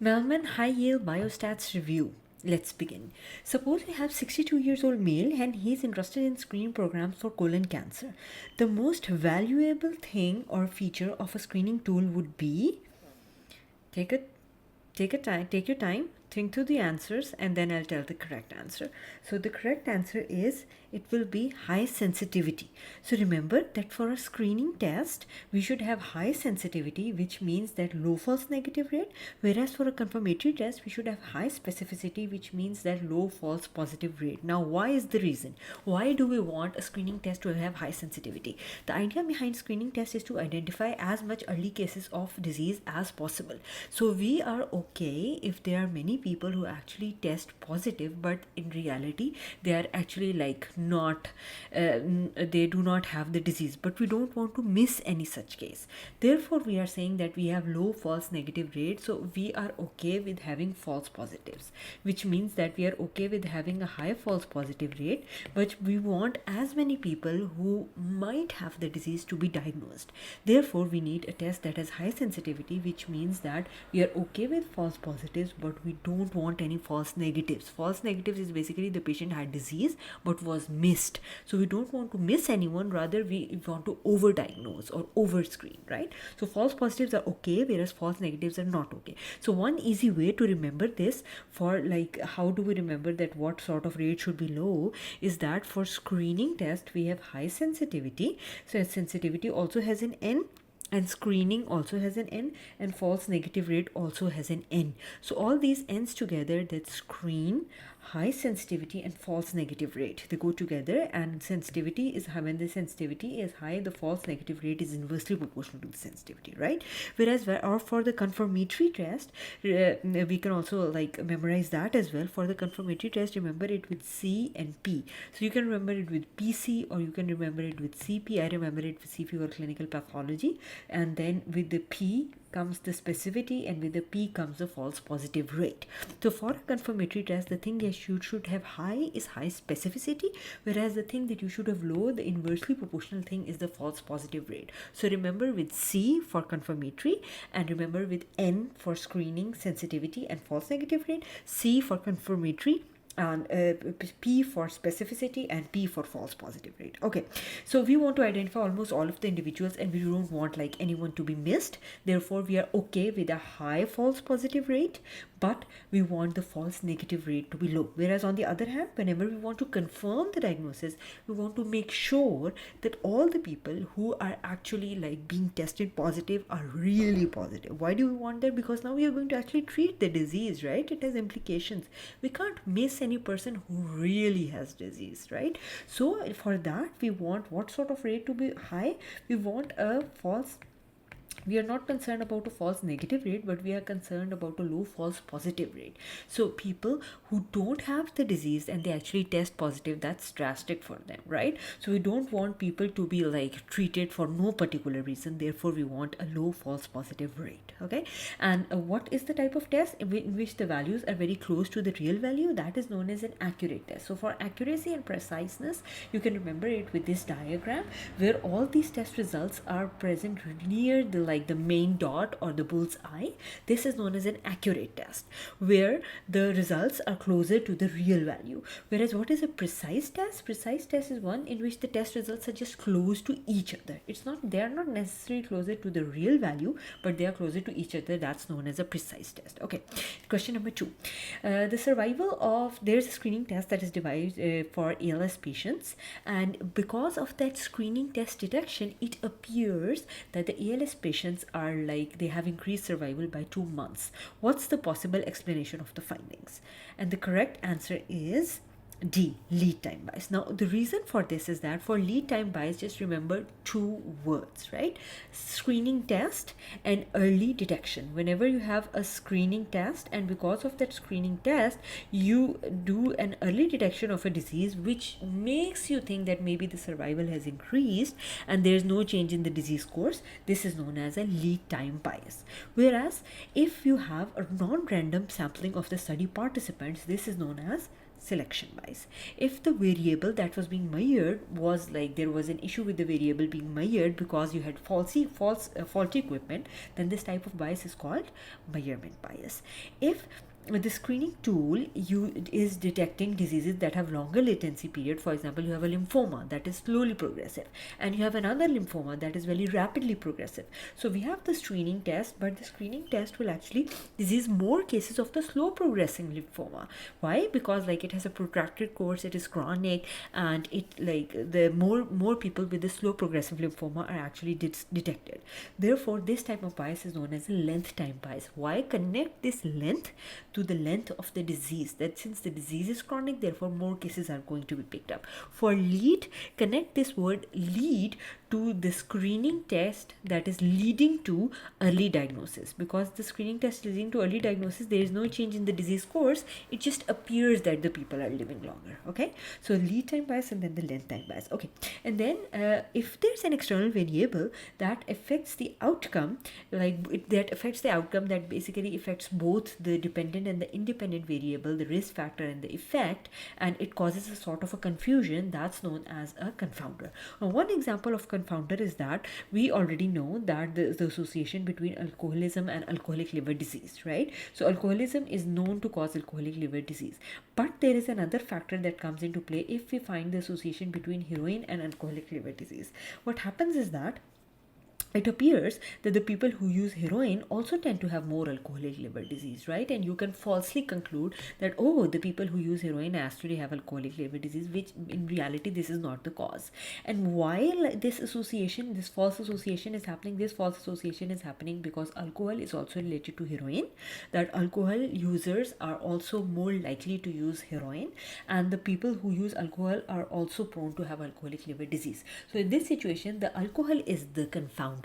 Mehlman High-Yield Biostats Review. Let's begin. Suppose we have 62 years old male and he's interested in screening programs for colon cancer. The most valuable thing or feature of a screening tool would be take your time, think through the answers, and then I'll tell the correct answer. So the correct answer is it will be high sensitivity. So remember that for a screening test, we should have high sensitivity, which means that low false negative rate, whereas for a confirmatory test, we should have high specificity, which means that low false positive rate. Now, why is the reason? Why do we want a screening test to have high sensitivity? The idea behind screening test is to identify as much early cases of disease as possible. So we are okay if there are many people who actually test positive, but in reality they are actually like not they do not have the disease, but we don't want to miss any such case. Therefore we are saying that we have low false negative rate, so we are okay with having false positives, which means that we are okay with having a high false positive rate, but we want as many people who might have the disease to be diagnosed. Therefore we need a test that has high sensitivity, which means that we are okay with false positives, but we don't want any false negatives. False negatives is basically the patient had disease but was missed, so we don't want to miss anyone, rather we want to overdiagnose or over screen, right? So false positives are okay, whereas false negatives are not okay. So one easy way to remember this, for like how do we remember that what sort of rate should be low, is that for screening test we have high sensitivity, so sensitivity also has an n, and screening also has an n, and false negative rate also has an n. So all these n's together, that screen, high sensitivity, and false negative rate, they go together, and sensitivity is high. When the sensitivity is high, the false negative rate is inversely proportional to the sensitivity, right? Whereas or for the confirmatory test, we can also like memorize that as well. For the confirmatory test, remember it with C and P. So you can remember it with PC, or you can remember it with CP. I remember it with CP or clinical pathology, and then with the P comes the specificity, and with the P comes the false positive rate. So for a confirmatory test, the thing you should have high is high specificity, whereas the thing that you should have low, the inversely proportional thing, is the false positive rate. So remember with C for confirmatory, and remember with N for screening, sensitivity, and false negative rate, C for confirmatory, and P for specificity, and P for false positive rate. Okay, so we want to identify almost all of the individuals, and we don't want like anyone to be missed. Therefore we are okay with a high false positive rate, but we want the false negative rate to be low. Whereas on the other hand, whenever we want to confirm the diagnosis, we want to make sure that all the people who are actually like being tested positive are really positive. Why do we want that? Because now we are going to actually treat the disease, right? It has implications. We can't miss any person who really has disease, right? So for that, we want what sort of rate to be high? We want a false, we are not concerned about a false negative rate, but we are concerned about a low false positive rate. So people who don't have the disease and they actually test positive, that's drastic for them, right? So we don't want people to be like treated for no particular reason. Therefore we want a low false positive rate. Okay, and what is the type of test in which the values are very close to the real value? That is known as an accurate test. So for accuracy and preciseness, you can remember it with this diagram, where all these test results are present near the like the main dot or the bull's eye. This is known as an accurate test, where the results are closer to the real value. Whereas what is a precise test? Precise test is one in which the test results are just close to each other. It's not, they are not necessarily closer to the real value, but they are closer to each other. That's known as a precise test. Okay, question number 2. The survival of, there's a screening test that is devised for ALS patients, and because of that screening test detection, it appears that the ALS patients are like, they have increased survival by 2 months. What's the possible explanation of the findings? And the correct answer is D, lead time bias. Now the reason for this is that for lead time bias, just remember 2 words, right? Screening test and early detection. Whenever you have a screening test, and because of that screening test you do an early detection of a disease, which makes you think that maybe the survival has increased and there's no change in the disease course, this is known as a lead time bias. Whereas if you have a non-random sampling of the study participants, this is known as selection bias. If the variable that was being measured was like there was an issue with the variable being measured because you had faulty equipment, then this type of bias is called measurement bias. If the screening tool is detecting diseases that have longer latency period, for example, you have a lymphoma that is slowly progressive and you have another lymphoma that is very rapidly progressive, so we have the screening test, but the screening test will actually disease more cases of the slow progressing lymphoma. Why? Because like it has a protracted course, it is chronic, and it like the more people with the slow progressive lymphoma are actually detected. Therefore, this type of bias is known as a length time bias. Why? Connect this length to the length of the disease, that since the disease is chronic, therefore more cases are going to be picked up. For lead, connect this word lead to the screening test that is leading to early diagnosis, because the screening test leading to early diagnosis, there is no change in the disease course, it just appears that the people are living longer. Okay, so lead time bias and then the length time bias. Okay, and then if there's an external variable that affects the outcome, that basically affects both the dependent and the independent variable, the risk factor and the effect, and it causes a sort of a confusion, that's known as a confounder. Now, one example of confounder is that we already know that the association between alcoholism and alcoholic liver disease, right? So alcoholism is known to cause alcoholic liver disease, but there is another factor that comes into play if we find the association between heroin and alcoholic liver disease. What happens is that it appears that the people who use heroin also tend to have more alcoholic liver disease, right? And you can falsely conclude that, oh, the people who use heroin actually have alcoholic liver disease, which in reality, this is not the cause. And while this false association is happening because alcohol is also related to heroin, that alcohol users are also more likely to use heroin, and the people who use alcohol are also prone to have alcoholic liver disease. So in this situation, the alcohol is the confounder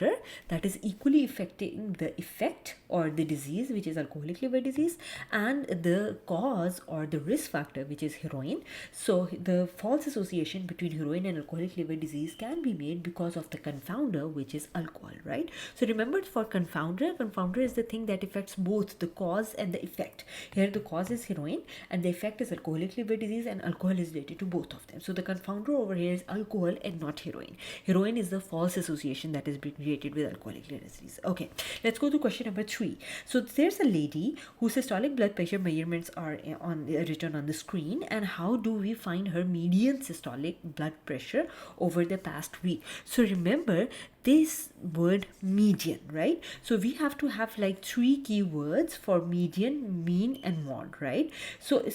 that is equally affecting the effect or the disease, which is alcoholic liver disease, and the cause or the risk factor, which is heroin. So the false association between heroin and alcoholic liver disease can be made because of the confounder, which is alcohol, right? So remember, for confounder is the thing that affects both the cause and the effect. Here the cause is heroin and the effect is alcoholic liver disease, and alcohol is related to both of them. So the confounder over here is alcohol and not heroin. Heroin is the false association that is being created with alcoholic liver disease. Okay, let's go to question number 3. So there's a lady whose systolic blood pressure measurements are written on the screen, and how do we find her median systolic blood pressure over the past week? So remember this word median, right? So we have to have like 3 keywords for median, mean and mode, right? So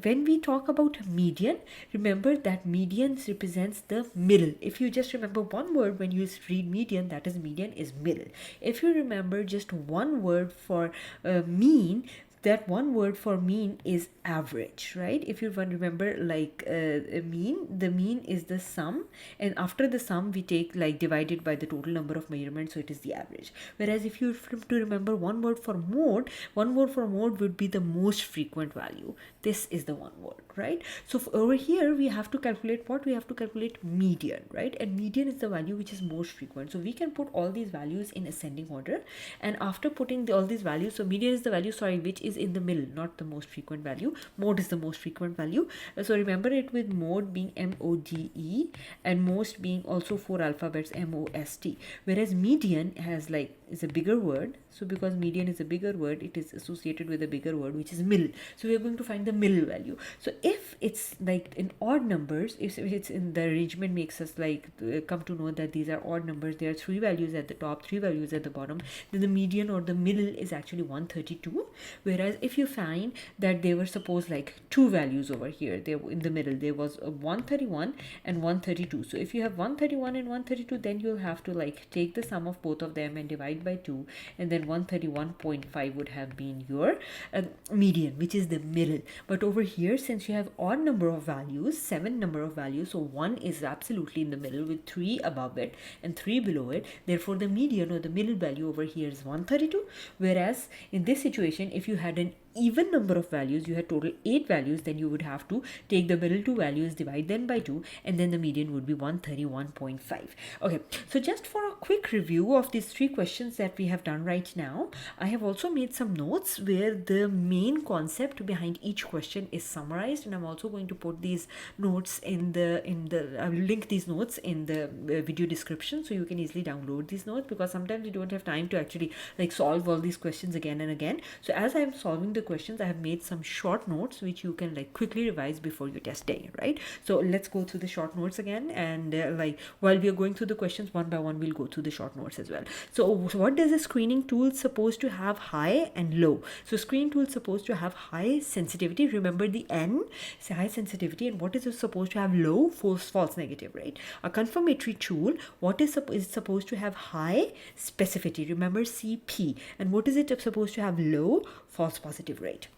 when we talk about median, remember that median represents the middle. If you just remember one word when you read median, that is median is middle. If you remember just one word for mean, that one word for mean is average, right? If you remember like mean, the mean is the sum, and after the sum we take like divided by the total number of measurements, so it is the average. Whereas if you to remember one word for mode would be the most frequent value. This is the one word, right? So over here we have to calculate what? We have to calculate median, right? And median is the value which is most frequent. So we can put all these values in ascending order, and after putting all these values, so median is the value, which is in the middle, not the most frequent value. Mode is the most frequent value. So remember it with mode being MODE and most being also 4 alphabets MOST. Whereas median is a bigger word. So because median is a bigger word, it is associated with a bigger word, which is middle. So we are going to find the middle value. So if it's like in odd numbers, if it's in the arrangement makes us like come to know that these are odd numbers, there are 3 values at the top, 3 values at the bottom, then the median or the middle is actually 132. Whereas if you find that they were supposed like 2 values over here, they were in the middle, there was a 131 and 132. So if you have 131 and 132, then you'll have to like take the sum of both of them and divide by 2, and then 131.5 would have been your median, which is the middle. But over here, since you have odd number of values, 7 number of values, so 1 is absolutely in the middle with 3 above it and 3 below it. Therefore the median or the middle value over here is 132. Whereas in this situation, if you had an even number of values, you had total 8 values, then you would have to take the middle two values, divide them by 2, and then the median would be 131.5. Okay, so just for a quick review of these 3 questions that we have done right now, I have also made some notes where the main concept behind each question is summarized, and I'm also going to put these notes in the I will link these notes in the video description, so you can easily download these notes, because sometimes you don't have time to actually like solve all these questions again and again. So as I'm solving the questions, I have made some short notes which you can like quickly revise before your test day, right? So let's go through the short notes again, and like while we are going through the questions one by one, we'll go through the short notes as well. So what does a screening tool supposed to have? High and low. So screening tool is supposed to have high sensitivity. Remember the N, it's high sensitivity, and what is it supposed to have? Low, false negative, right? A confirmatory tool, what is supposed to have? High specificity. Remember CP. And what is it supposed to have? Low false positive rate.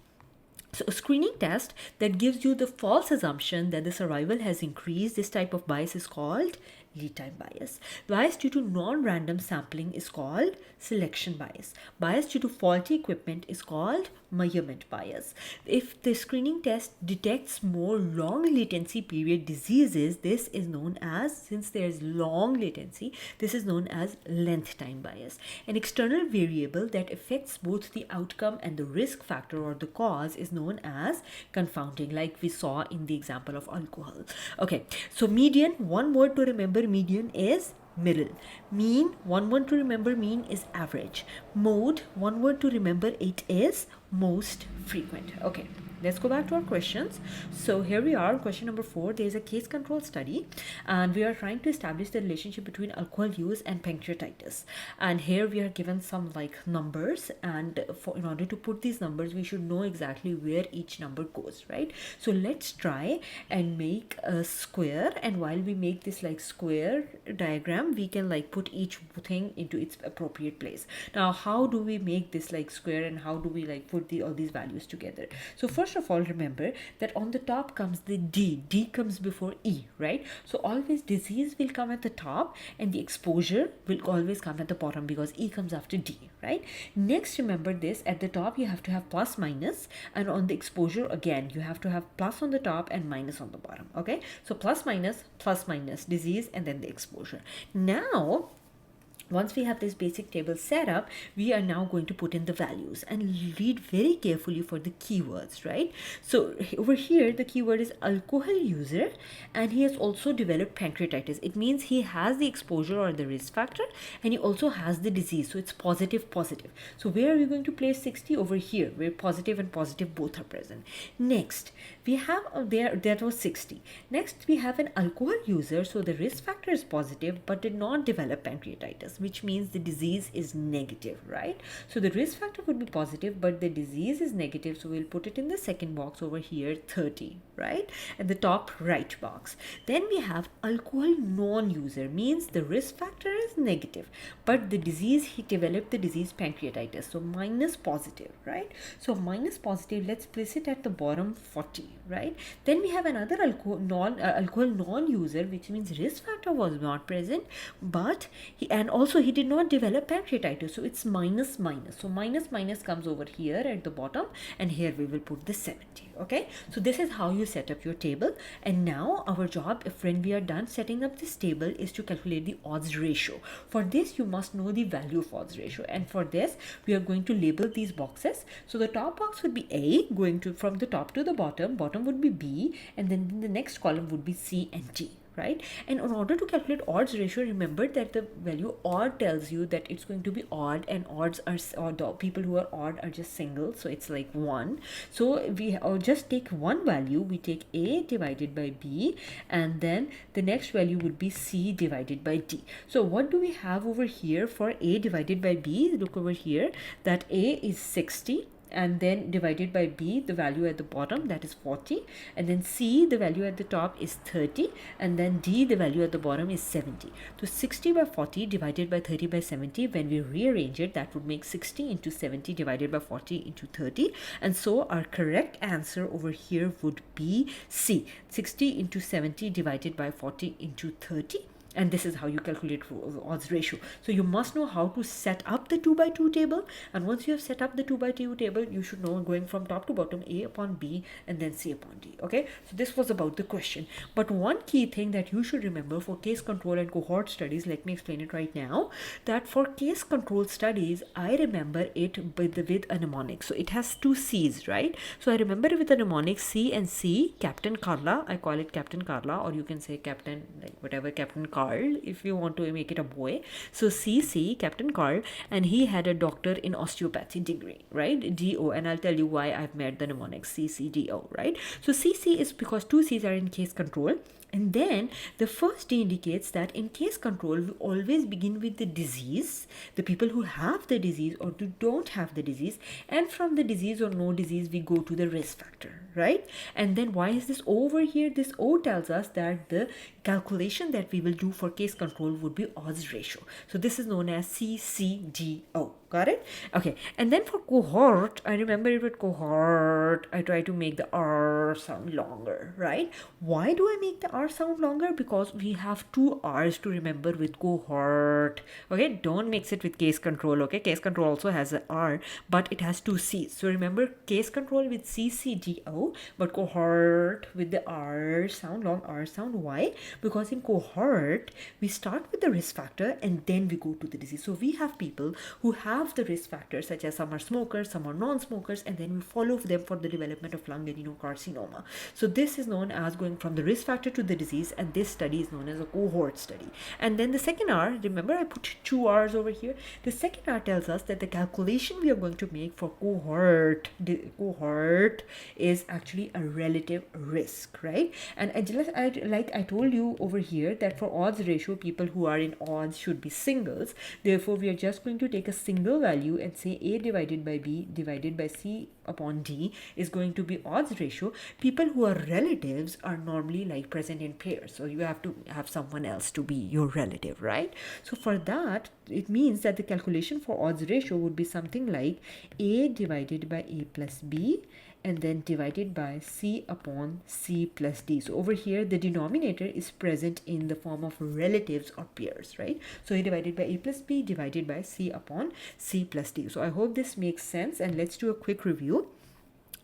So a screening test that gives you the false assumption that the survival has increased, this type of bias is called lead time bias. Bias due to non-random sampling is called selection bias. Bias due to faulty equipment is called measurement bias. If the screening test detects more long latency period diseases, this is known as, since there is long latency, this is known as length time bias. An external variable that affects both the outcome and the risk factor or the cause is known as confounding, like we saw in the example of alcohol. Okay, so median, one word to remember median is middle. Mean, one word to remember mean is average. Mode, one word to remember it is most frequent. Okay, let's go back to our questions. So here we are, question number 4. There is a case control study, and we are trying to establish the relationship between alcohol use and pancreatitis. And here we are given some like numbers, and in order to put these numbers, we should know exactly where each number goes, right? So let's try and make a square, and while we make this like square diagram, we can like put each thing into its appropriate place. Now, how do we make this like square, and how do we like put all these values together? So first of all, remember that on the top comes the D comes before E, right? So always disease will come at the top and the exposure will always come at the bottom, because E comes after D, right? Next, remember this, at the top you have to have plus minus, and on the exposure again you have to have plus on the top and minus on the bottom. Okay, so plus minus disease, and then the exposure. Now once we have this basic table set up, we are now going to put in the values and read very carefully for the keywords, right? So over here, the keyword is alcohol user, and he has also developed pancreatitis. It means he has the exposure or the risk factor, and he also has the disease. So it's positive. So where are we going to place 60? Over here, where positive and positive both are present. Next, we have that was 60. Next, we have an alcohol user. So the risk factor is positive, but did not develop pancreatitis, which means the disease is negative, right? So the risk factor would be positive, but the disease is negative. So we'll put it in the second box over here, 30, right? At the top right box. Then we have alcohol non-user, means the risk factor is negative, but the disease, he developed the disease pancreatitis. So minus positive, right? So minus positive, let's place it at the bottom, 40, right? Then we have another alcohol non-user, which means risk factor was not present, but he did not develop pancreatitis. So it's minus. So minus comes over here at the bottom, and here we will put the 70. Okay, so this is how you set up your table. And now our job, when we are done setting up this table, is to calculate the odds ratio. For this, you must know the value of odds ratio, and for this we are going to label these boxes. So the top box would be A, going to from the top to the bottom would be B, and then the next column would be C and D, right? And in order to calculate odds ratio, remember that the value odd tells you that it's going to be odd, and odds are, or the people who are odd are just single, so it's like 1. So we just take one value, we take A divided by B, and then the next value would be C divided by D. So what do we have over here for A divided by B? Look over here, that A is 60, and then divided by B, the value at the bottom, that is 40, and then C, the value at the top is 30, and then D, the value at the bottom is 70. So 60 by 40 divided by 30 by 70, when we rearrange it, that would make 60 into 70 divided by 40 into 30, and so our correct answer over here would be C, 60 into 70 divided by 40 into 30. And this is how you calculate odds ratio. So you must know how to set up the 2 by 2 table, and once you have set up the 2 by 2 table, you should know going from top to bottom A upon B and then C upon D. Okay, so this was about the question. But one key thing that you should remember for case control and cohort studies, let me explain it right now, that for case control studies, I remember it with a mnemonic. So it has two C's, right? So I remember it with a mnemonic C and C. Captain Carla, I call it Captain Carla, or you can say Captain, like whatever, Captain Carl, if you want to make it a boy. So CC, Captain Carl, and he had a doctor in osteopathy degree, right? DO, and I'll tell you why I've made the mnemonic CCDO, right? So CC is because two C's are in case control. And then the first D indicates that in case control, we always begin with the disease, the people who have the disease or who don't have the disease, and from the disease or no disease, we go to the risk factor, right? And then why is this over here? This O tells us that the calculation that we will do for case control would be odds ratio. So this is known as CCDO. Got it? Okay. And then for cohort, I remember it with cohort, I try to make the R sound longer, right? Why do I make the R sound longer? Because we have two R's to remember with cohort. Okay, don't mix it with case control. Okay, case control also has an R, but it has two C's. So remember case control with CCDO, but cohort with the R sound long, R sound. Why? Because in cohort, we start with the risk factor and then we go to the disease. So we have people who have the risk factors, such as some are smokers, some are non-smokers, and then we follow them for the development of lung adenocarcinoma. So this is known as going from the risk factor to the disease, and this study is known as a cohort study. And then the second R, remember I put two R's over here. The second R tells us that the calculation we are going to make for cohort is actually a relative risk, right? And I told you over here that for odds ratio, people who are in odds should be singles. Therefore, we are just going to take a single value and say A divided by B divided by C upon D is going to be odds ratio. People who are relatives are normally like present in pairs. So you have to have someone else to be your relative, right? So for that, it means that the calculation for odds ratio would be something like A divided by A plus B and then divided by C upon C plus D. So over here, the denominator is present in the form of relatives or pairs, right? So A divided by A plus B divided by C upon C plus D. So I hope this makes sense, and let's do a quick review.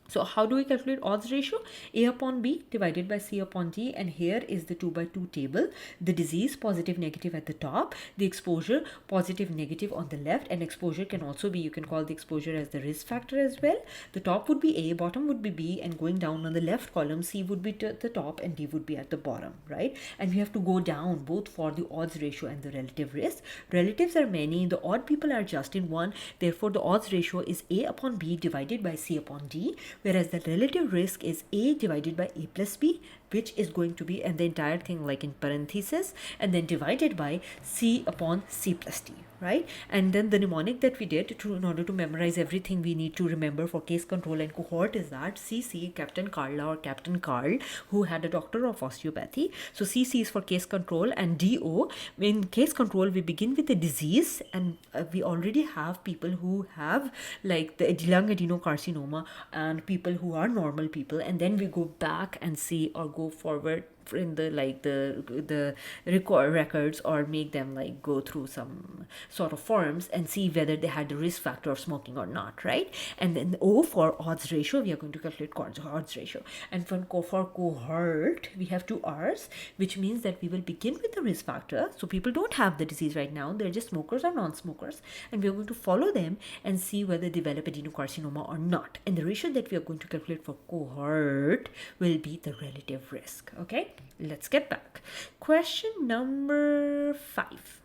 So how do we calculate odds ratio? A upon B divided by C upon D, and here is the 2 by 2 table. The disease positive negative at the top, the exposure positive negative on the left, and exposure can also be, you can call the exposure as the risk factor as well. The top would be A, bottom would be B, and going down on the left column, C would be at the top and D would be at the bottom, right? And we have to go down both for the odds ratio and the relative risk. Relatives are many, the odd people are just in one, therefore the odds ratio is A upon B divided by C upon D, whereas the relative risk is A divided by A plus B, which is going to be, and the entire thing like in parentheses, and then divided by C upon C plus D, right? And then the mnemonic that we did in order to memorize everything we need to remember for case control and cohort is that CC, Captain Carla or Captain Carl, who had a doctor of osteopathy. So CC is for case control, and DO, in case control, we begin with the disease, and we already have people who have like the lung adenocarcinoma and people who are normal people, and then we go back and see or go forward in the like the record records or make them like go through some sort of forms and see whether they had the risk factor of smoking or not, right? And then O for odds ratio, we are going to calculate odds ratio. And for cohort, we have two R's, which means that we will begin with the risk factor. So people don't have the disease right now, they're just smokers or non-smokers, and we are going to follow them and see whether they develop adenocarcinoma or not. And the ratio that we are going to calculate for cohort will be the relative risk. Okay, let's get back. Question number 5.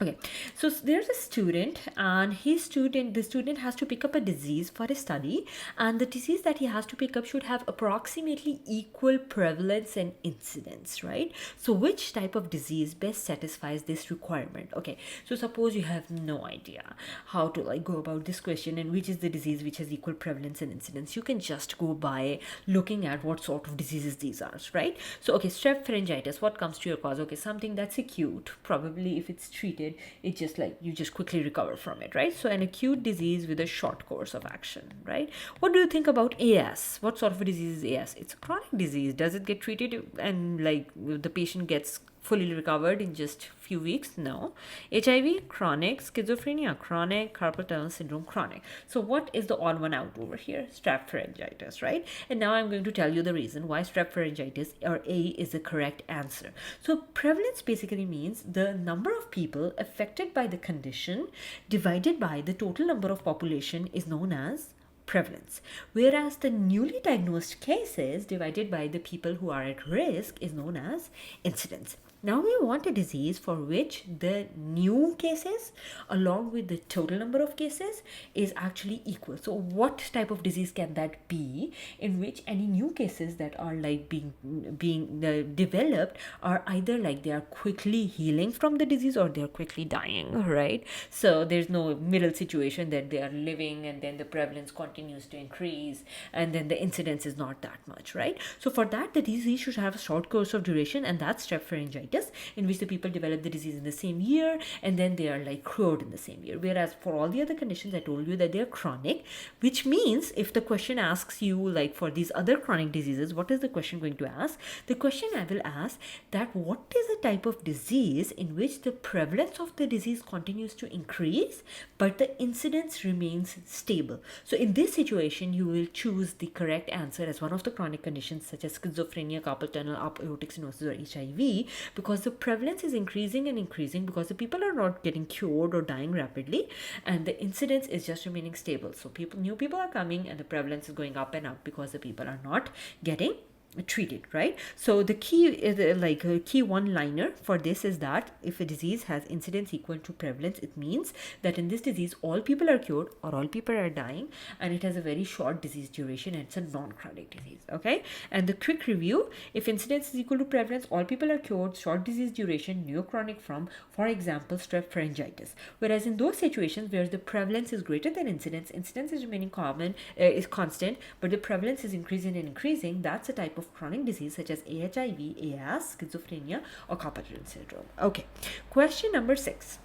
Okay, so there's a student, and the student has to pick up a disease for a study, and the disease that he has to pick up should have approximately equal prevalence and incidence, right? So which type of disease best satisfies this requirement? Okay, so suppose you have no idea how to like go about this question and which is the disease which has equal prevalence and incidence. You can just go by looking at what sort of diseases these are, right? So okay, strep pharyngitis, what comes to your cause? Okay, something that's acute, probably if it's treated, it just like you just quickly recover from it, right? So an acute disease with a short course of action, right? What do you think about AS? What sort of a disease is AS? It's a chronic disease. Does it get treated and like the patient gets fully recovered in just few weeks? No. HIV, chronic. Schizophrenia, chronic. Carpal tunnel syndrome, chronic. So what is the odd one out over here? Strep pharyngitis, right? And now I'm going to tell you the reason why strep pharyngitis, or A, is the correct answer. So prevalence basically means the number of people affected by the condition divided by the total number of population is known as prevalence, whereas the newly diagnosed cases divided by the people who are at risk is known as incidence. Now we want a disease for which the new cases along with the total number of cases is actually equal. So what type of disease can that be in which any new cases that are like being developed are either like they are quickly healing from the disease or they are quickly dying, right? So there's no middle situation that they are living and then the prevalence continues to increase and then the incidence is not that much, right? So for that, the disease should have a short course of duration, and that's strep pharyngitis, in which the people develop the disease in the same year and then they are like cured in the same year. Whereas for all the other conditions, I told you that they are chronic, which means if the question asks you like for these other chronic diseases, what is the question going to ask? The question I will ask that what is the type of disease in which the prevalence of the disease continues to increase but the incidence remains stable. So in this situation, you will choose the correct answer as one of the chronic conditions such as schizophrenia, carpal tunnel, aortic stenosis, or HIV, because the prevalence is increasing and increasing because the people are not getting cured or dying rapidly and the incidence is just remaining stable. So new people are coming and the prevalence is going up and up because the people are not getting treated, right? So the key is like a key one-liner for this is that if a disease has incidence equal to prevalence, it means that in this disease all people are cured or all people are dying, and it has a very short disease duration and it's a non-chronic disease. Okay, and the quick review: if incidence is equal to prevalence, all people are cured, short disease duration, neochronic from, for example, strep pharyngitis. Whereas in those situations where the prevalence is greater than incidence is remaining is constant, but the prevalence is increasing and increasing, that's a type of chronic disease such as AHIV, AS, schizophrenia, or carpal tunnel syndrome. Okay, question number 6.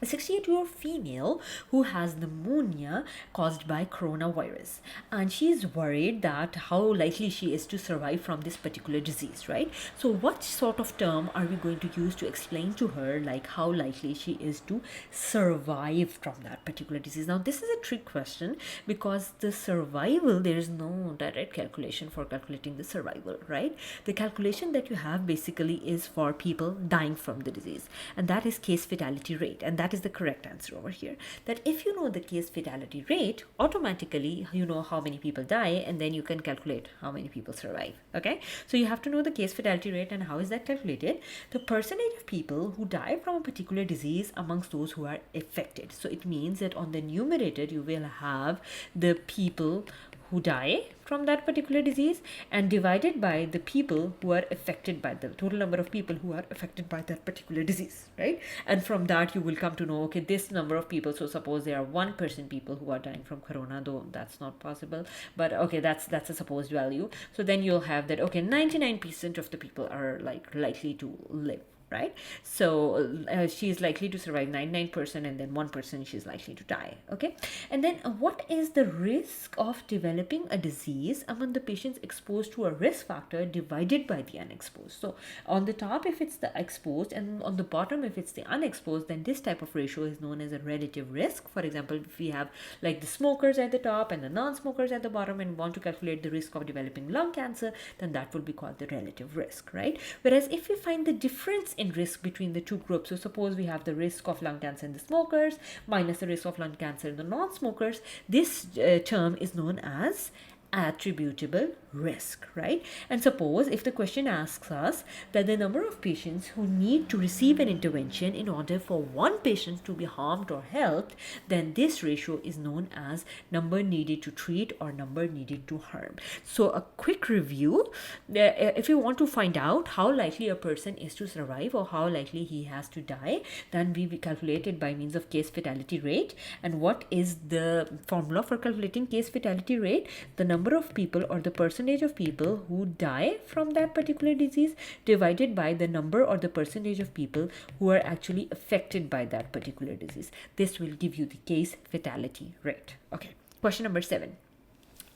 A 68-year-old female who has pneumonia caused by coronavirus, and she is worried that how likely she is to survive from this particular disease, right? So what sort of term are we going to use to explain to her like how likely she is to survive from that particular disease? Now this is a trick question because the survival, there is no direct calculation for calculating the survival, right? The calculation that you have basically is for people dying from the disease, and that is case fatality rate, and that is the correct answer over here. That if you know the case fatality rate, automatically you know how many people die and then you can calculate how many people survive. Okay, so you have to know the case fatality rate, and how is that calculated? The percentage of people who die from a particular disease amongst those who are affected. So it means that on the numerator you will have the people who die from that particular disease and divided by the people who are affected by the total number of people who are affected by that particular disease, right? And from that you will come to know, okay, this number of people, so suppose there are 1% people who are dying from corona, though that's not possible, but okay, that's a supposed value. So then you'll have that, okay, 99% of the people are like likely to live, right? So she is likely to survive 99%, and then 1% she's likely to die. Okay, and then what is the risk of developing a disease among the patients exposed to a risk factor divided by the unexposed? So on the top if it's the exposed, and on the bottom if it's the unexposed, then this type of ratio is known as a relative risk. For example, if we have like the smokers at the top and the non-smokers at the bottom and want to calculate the risk of developing lung cancer, then that would be called the relative risk, right? Whereas if we find the difference in risk between the two groups, so suppose we have the risk of lung cancer in the smokers minus the risk of lung cancer in the non-smokers, this term is known as attributable risk, right? And suppose if the question asks us that the number of patients who need to receive an intervention in order for one patient to be harmed or helped, then this ratio is known as number needed to treat or number needed to harm. So a quick review, if you want to find out how likely a person is to survive or how likely he has to die, then we calculate it by means of case fatality rate. And what is the formula for calculating case fatality rate? The number of people or the percentage of people who die from that particular disease divided by the number or the percentage of people who are actually affected by that particular disease. This will give you the case fatality rate. Okay, question number 7.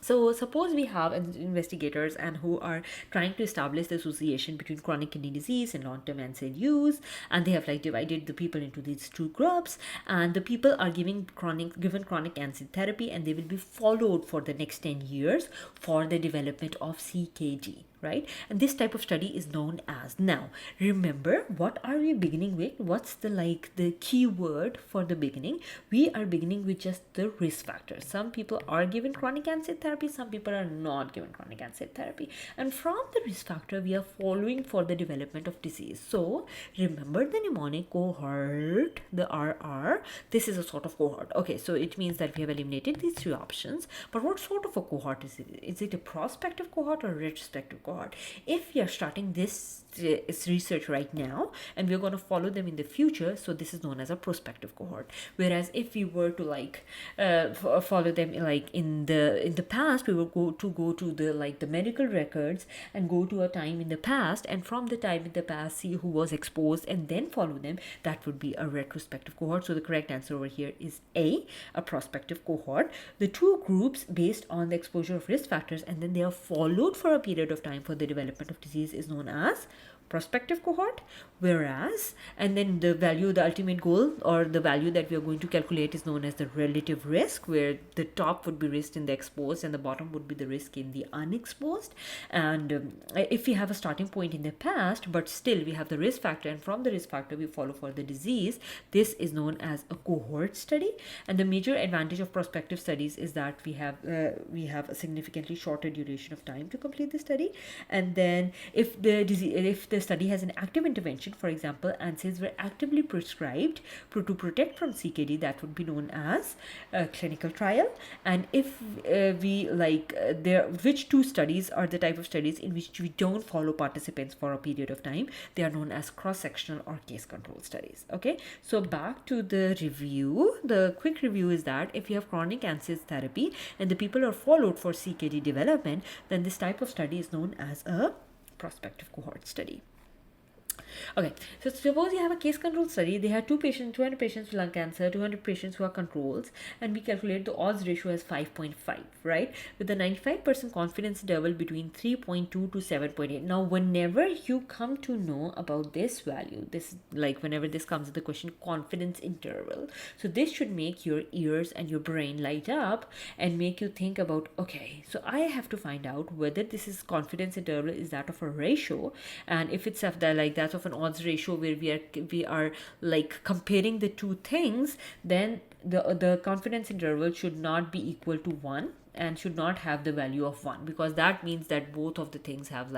So suppose we have investigators and who are trying to establish the association between chronic kidney disease and long-term NSAID use, and they have like divided the people into these two groups, and the people are given chronic NSAID therapy, and they will be followed for the next 10 years for the development of CKD. Right, and this type of study is known as, now remember, what are we beginning with? What's the key word for the beginning? We are beginning with just the risk factors. Some people are given chronic NSAID therapy, some people are not given chronic NSAID therapy, and from the risk factor we are following for the development of disease. So remember the mnemonic cohort, the RR, this is a sort of cohort. Okay, so it means that we have eliminated these three options. But what sort of a cohort is it? Is it a prospective cohort or a retrospective cohort? If we are starting this research right now and we're going to follow them in the future, so this is known as a prospective cohort. Whereas if we were to follow them in the past, we will go to the medical records and go to a time in the past, and from the time in the past see who was exposed and then follow them. That would be a retrospective cohort. So the correct answer over here is A, a prospective cohort. The two groups based on the exposure of risk factors, and then they are followed for a period of time for the development of disease, is known as prospective cohort. Whereas, and then the ultimate goal or the value that we are going to calculate is known as the relative risk, where the top would be risk in the exposed and the bottom would be the risk in the unexposed. And if we have a starting point in the past, but still we have the risk factor, and from the risk factor we follow for the disease, this is known as a cohort study. And the major advantage of prospective studies is that we have a significantly shorter duration of time to complete the study. And then if the study has an active intervention, for example, NSAIDs were actively prescribed to protect from CKD, that would be known as a clinical trial. And if which two studies are the type of studies in which we don't follow participants for a period of time, they are known as cross-sectional or case control studies. Okay, so back to the review. The quick review is that if you have chronic NSAID therapy and the people are followed for CKD development, then this type of study is known as a prospective cohort study. Okay, so suppose you have a case control study. They had 200 patients with lung cancer, 200 patients who are controls, and we calculate the odds ratio as 5.5, right? With a 95% confidence interval between 3.2 to 7.8. Now, whenever you come to know about this value, whenever this comes to the question, confidence interval, so this should make your ears and your brain light up and make you think about, okay, so I have to find out whether this is confidence interval is that of a ratio, and if it's of that of an odds ratio where we are comparing the two things, then the confidence interval should not be equal to 1 and should not have the value of 1, because that means that both of the things have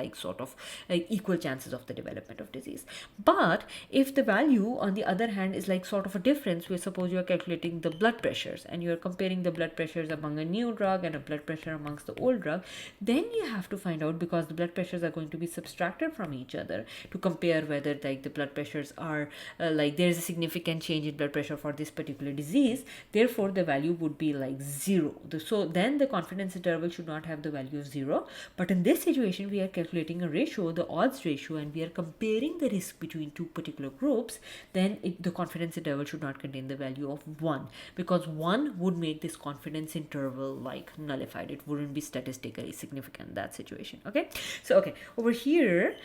equal chances of the development of disease. But if the value on the other hand is sort of a difference, where suppose you are calculating the blood pressures and you are comparing the blood pressures among a new drug and a blood pressure amongst the old drug, then you have to find out, because the blood pressures are going to be subtracted from each other to compare whether the blood pressures are there is a significant change in blood pressure for this particular disease. Therefore the value would be 0. So then the confidence interval should not have the value of 0. But in this situation, we are calculating a ratio, the odds ratio, and we are comparing the risk between two particular groups. Then the confidence interval should not contain the value of 1, because 1 would make this confidence interval nullified. It wouldn't be statistically significant in that situation. Okay, so over here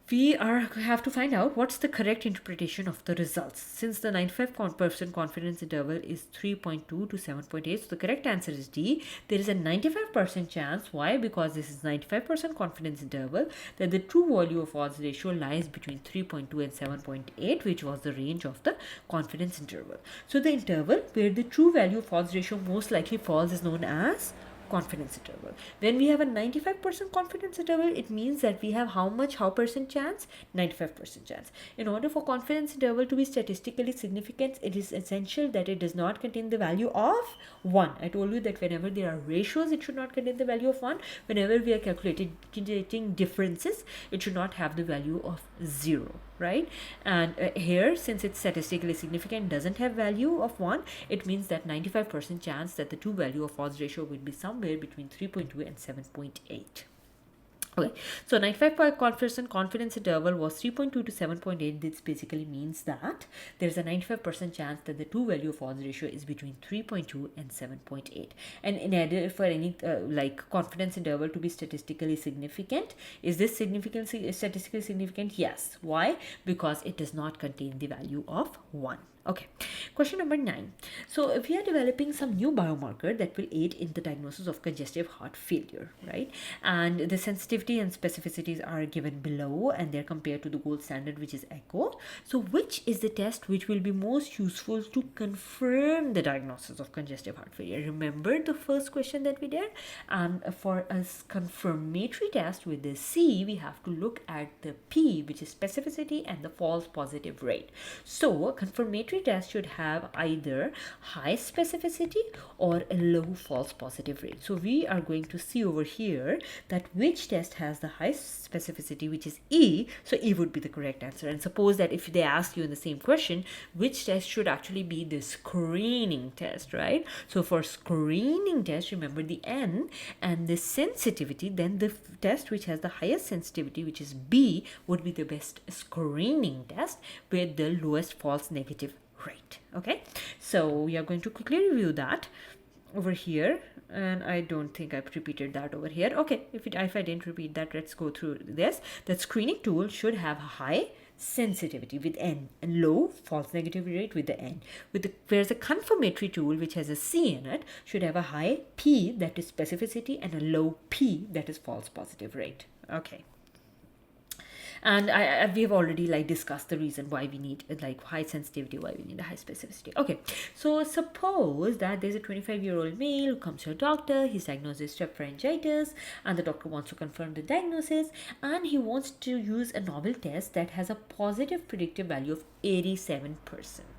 we have to find out what's the correct interpretation of the results. Since the 95% confidence interval is 3.2 to 7.8, so the correct answer is D. There is a 95% chance. Why? Because this is 95% confidence interval, that the true value of odds ratio lies between 3.2 and 7.8, which was the range of the confidence interval. So the interval where the true value of odds ratio most likely falls is known as confidence interval. When we have a 95% confidence interval, it means that we have how percent chance? 95% chance. In order for confidence interval to be statistically significant, it is essential that it does not contain the value of 1. I told you that whenever there are ratios, it should not contain the value of 1. Whenever we are calculating differences, it should not have the value of 0. Right? And here, since it's statistically significant, doesn't have value of 1, it means that 95% chance that the true value of odds ratio will be somewhere between 3.2 and 7.8. Okay, so 95% confidence interval was 3.2 to 7.8. This basically means that there's a 95% chance that the true value of odds ratio is between 3.2 and 7.8. And in order for any like confidence interval to be statistically significant, is this statistically significant? Yes. Why? Because it does not contain the value of 1. Okay, question number 9. So if we are developing some new biomarker that will aid in the diagnosis of congestive heart failure, right? And the sensitivity and specificities are given below, and they're compared to the gold standard, which is echo. So which is the test which will be most useful to confirm the diagnosis of congestive heart failure? Remember the first question that we did? For a confirmatory test with the C, we have to look at the P, which is specificity, and the false positive rate. So a confirmatory test should have either high specificity or a low false positive rate. So we are going to see over here that which test has the highest specificity, which is E. So E would be the correct answer. And suppose that if they ask you in the same question, which test should actually be the screening test, right? So for screening test, remember the N and the sensitivity, then the test which has the highest sensitivity, which is B, would be the best screening test with the lowest false negative rate. Okay, so we are going to quickly review that over here, and I don't think I've repeated that over here. Okay, if I didn't repeat that, let's go through this. That screening tool should have high sensitivity with N and low false negative rate with the N. Whereas a confirmatory tool, which has a C in it, should have a high P, that is specificity, and a low P, that is false positive rate. Okay. And we have already like discussed the reason why we need like high sensitivity, why we need a high specificity. Okay, so suppose that there's a 25-year-old male who comes to a doctor. He's diagnosed with strep pharyngitis, and the doctor wants to confirm the diagnosis, and he wants to use a novel test that has a positive predictive value of 87%,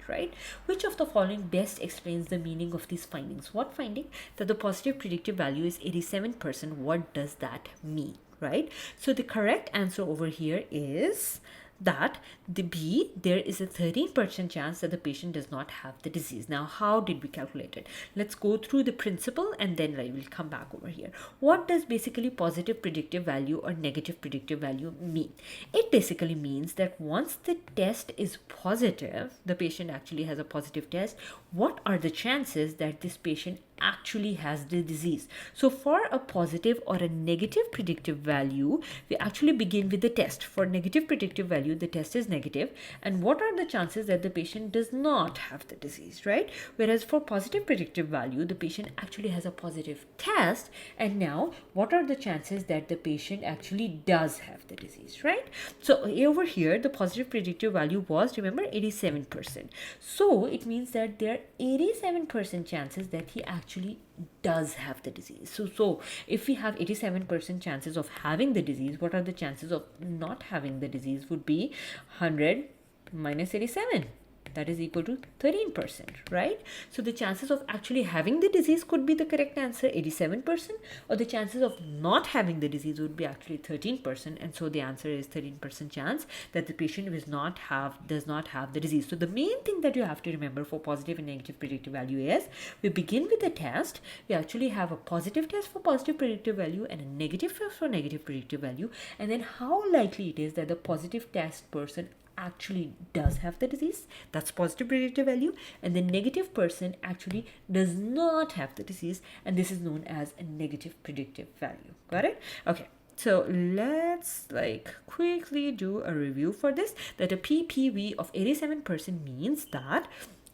right? Which of the following best explains the meaning of these findings? What finding? That the positive predictive value is 87%. What does that mean? Right? So the correct answer over here is that the B, there is a 13% chance that the patient does not have the disease. Now, how did we calculate it? Let's go through the principle and then I will come back over here. What does basically positive predictive value or negative predictive value mean? It basically means that once the test is positive, the patient actually has a positive test, what are the chances that this patient actually has the disease? So for a positive or a negative predictive value, we actually begin with the test. For negative predictive value, the test is negative, and what are the chances that the patient does not have the disease, right? Whereas for positive predictive value, the patient actually has a positive test, and now what are the chances that the patient actually does have the disease, right? So over here, the positive predictive value was, remember, 87%. So it means that there are 87% chances that he actually does have the disease. So if we have 87% chances of having the disease, what are the chances of not having the disease? Would be 100 minus 87. That is equal to 13%, right? So the chances of actually having the disease could be the correct answer, 87%, or the chances of not having the disease would be actually 13%, and so the answer is 13% chance that the patient does not have the disease. So the main thing that you have to remember for positive and negative predictive value is we begin with a test. We actually have a positive test for positive predictive value and a negative test for negative predictive value, and then how likely it is that the positive test person actually does have the disease, that's positive predictive value, and the negative person actually does not have the disease, and this is known as a negative predictive value. Got it? Okay, so let's like quickly do a review for this. That a PPV of 87% means that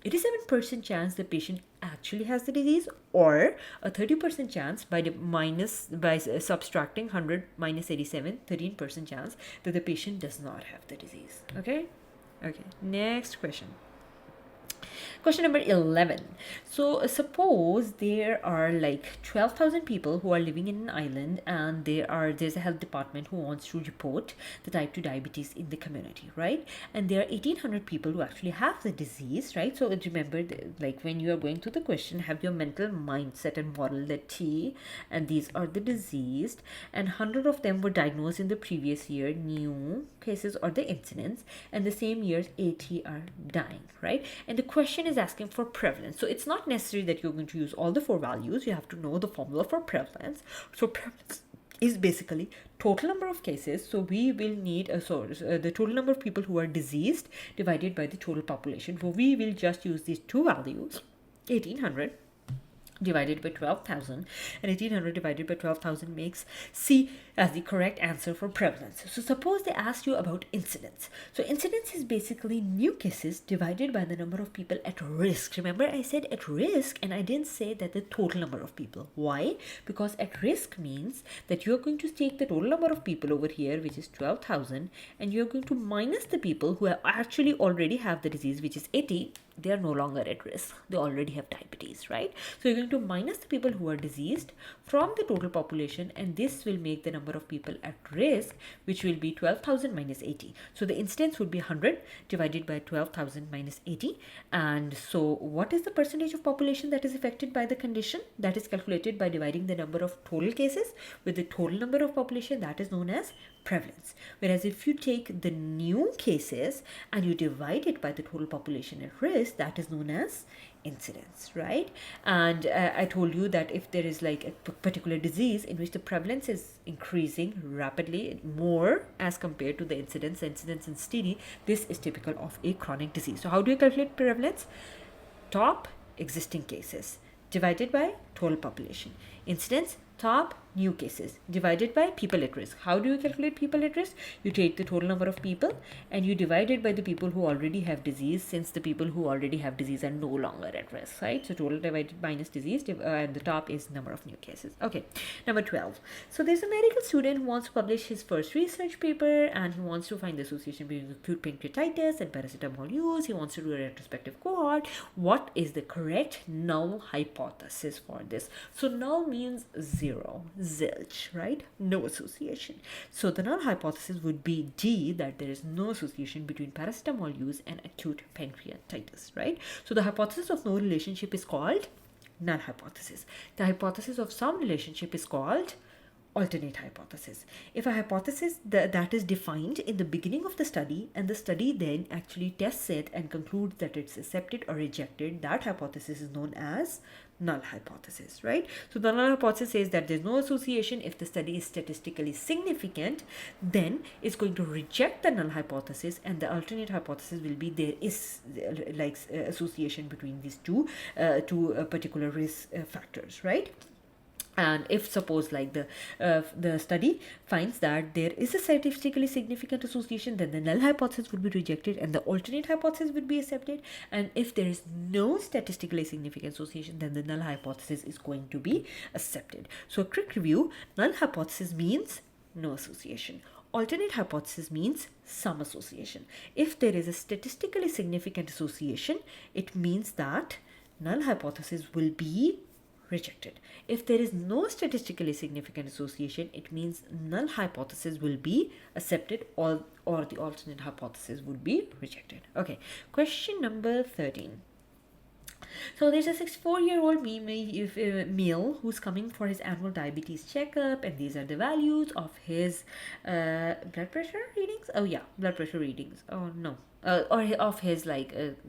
87% chance the patient actually has the disease, or a 30% chance by subtracting 100 minus 87, 13% chance that the patient does not have the disease. Okay, next question. Question number 11. So suppose there are like 12,000 people who are living in an island, and there's a health department who wants to report the type 2 diabetes in the community, right? And there are 1,800 people who actually have the disease, right? So remember, like when you are going through the question, have your mental mindset and model that T and these are the diseased, and 100 of them were diagnosed in the previous year, new cases or the incidence, and the same years 80 are dying, right? And the question is asking for prevalence. So it's not necessary that you're going to use all the 4 values. You have to know the formula for prevalence. So prevalence is basically total number of cases. So we will need a source, the total number of people who are diseased divided by the total population. So we will just use these two values, 1800 divided by 12,000, and 1800 divided by 12,000 makes C as the correct answer for prevalence. So suppose they ask you about incidence. So incidence is basically new cases divided by the number of people at risk. Remember, I said at risk and I didn't say that the total number of people. Why? Because at risk means that you're going to take the total number of people over here, which is 12,000, and you're going to minus the people who actually already have the disease, which is 80. They are no longer at risk. They already have diabetes, right? So you're going to minus the people who are diseased from the total population, and this will make the number of people at risk, which will be 12,000 minus 80. So the incidence would be 100 divided by 12,000 minus 80. And so what is the percentage of population that is affected by the condition? That is calculated by dividing the number of total cases with the total number of population. That is known as prevalence. Whereas if you take the new cases and you divide it by the total population at risk, that is known as incidence, right? And I told you that if there is like a particular disease in which the prevalence is increasing rapidly more as compared to the incidence is steady, this is typical of a chronic disease. So how do you calculate prevalence? Top existing cases divided by total population. Incidence, top new cases divided by people at risk. How do you calculate people at risk? You take the total number of people and you divide it by the people who already have disease, since the people who already have disease are no longer at risk, right? So total divided minus disease, and the top is number of new cases. Okay, number 12. So there's a medical student who wants to publish his first research paper and he wants to find the association between acute pancreatitis and paracetamol use. He wants to do a retrospective cohort. What is the correct null hypothesis for this? So null means zero, zilch, right? No association. So the null hypothesis would be D, that there is no association between paracetamol use and acute pancreatitis, right? So the hypothesis of no relationship is called null hypothesis. The hypothesis of some relationship is called alternate hypothesis. If a hypothesis that is defined in the beginning of the study and the study then actually tests it and concludes that it's accepted or rejected, that hypothesis is known as null hypothesis, right? So the null hypothesis says that there's no association. If the study is statistically significant, then it's going to reject the null hypothesis, and the alternate hypothesis will be there is like association between these two particular risk factors, right? And if suppose like the study finds that there is a statistically significant association, then the null hypothesis would be rejected and the alternate hypothesis would be accepted. And if there is no statistically significant association, then the null hypothesis is going to be accepted. So a quick review: null hypothesis means no association. Alternate hypothesis means some association. If there is a statistically significant association, it means that null hypothesis will be rejected. If there is no statistically significant association, it means null hypothesis will be accepted, or the alternate hypothesis would be rejected. Okay, question number 13. So there's a 64-year-old male who's coming for his annual diabetes checkup, and these are the values of his blood pressure readings. Oh yeah, blood pressure readings. Oh no. Or of his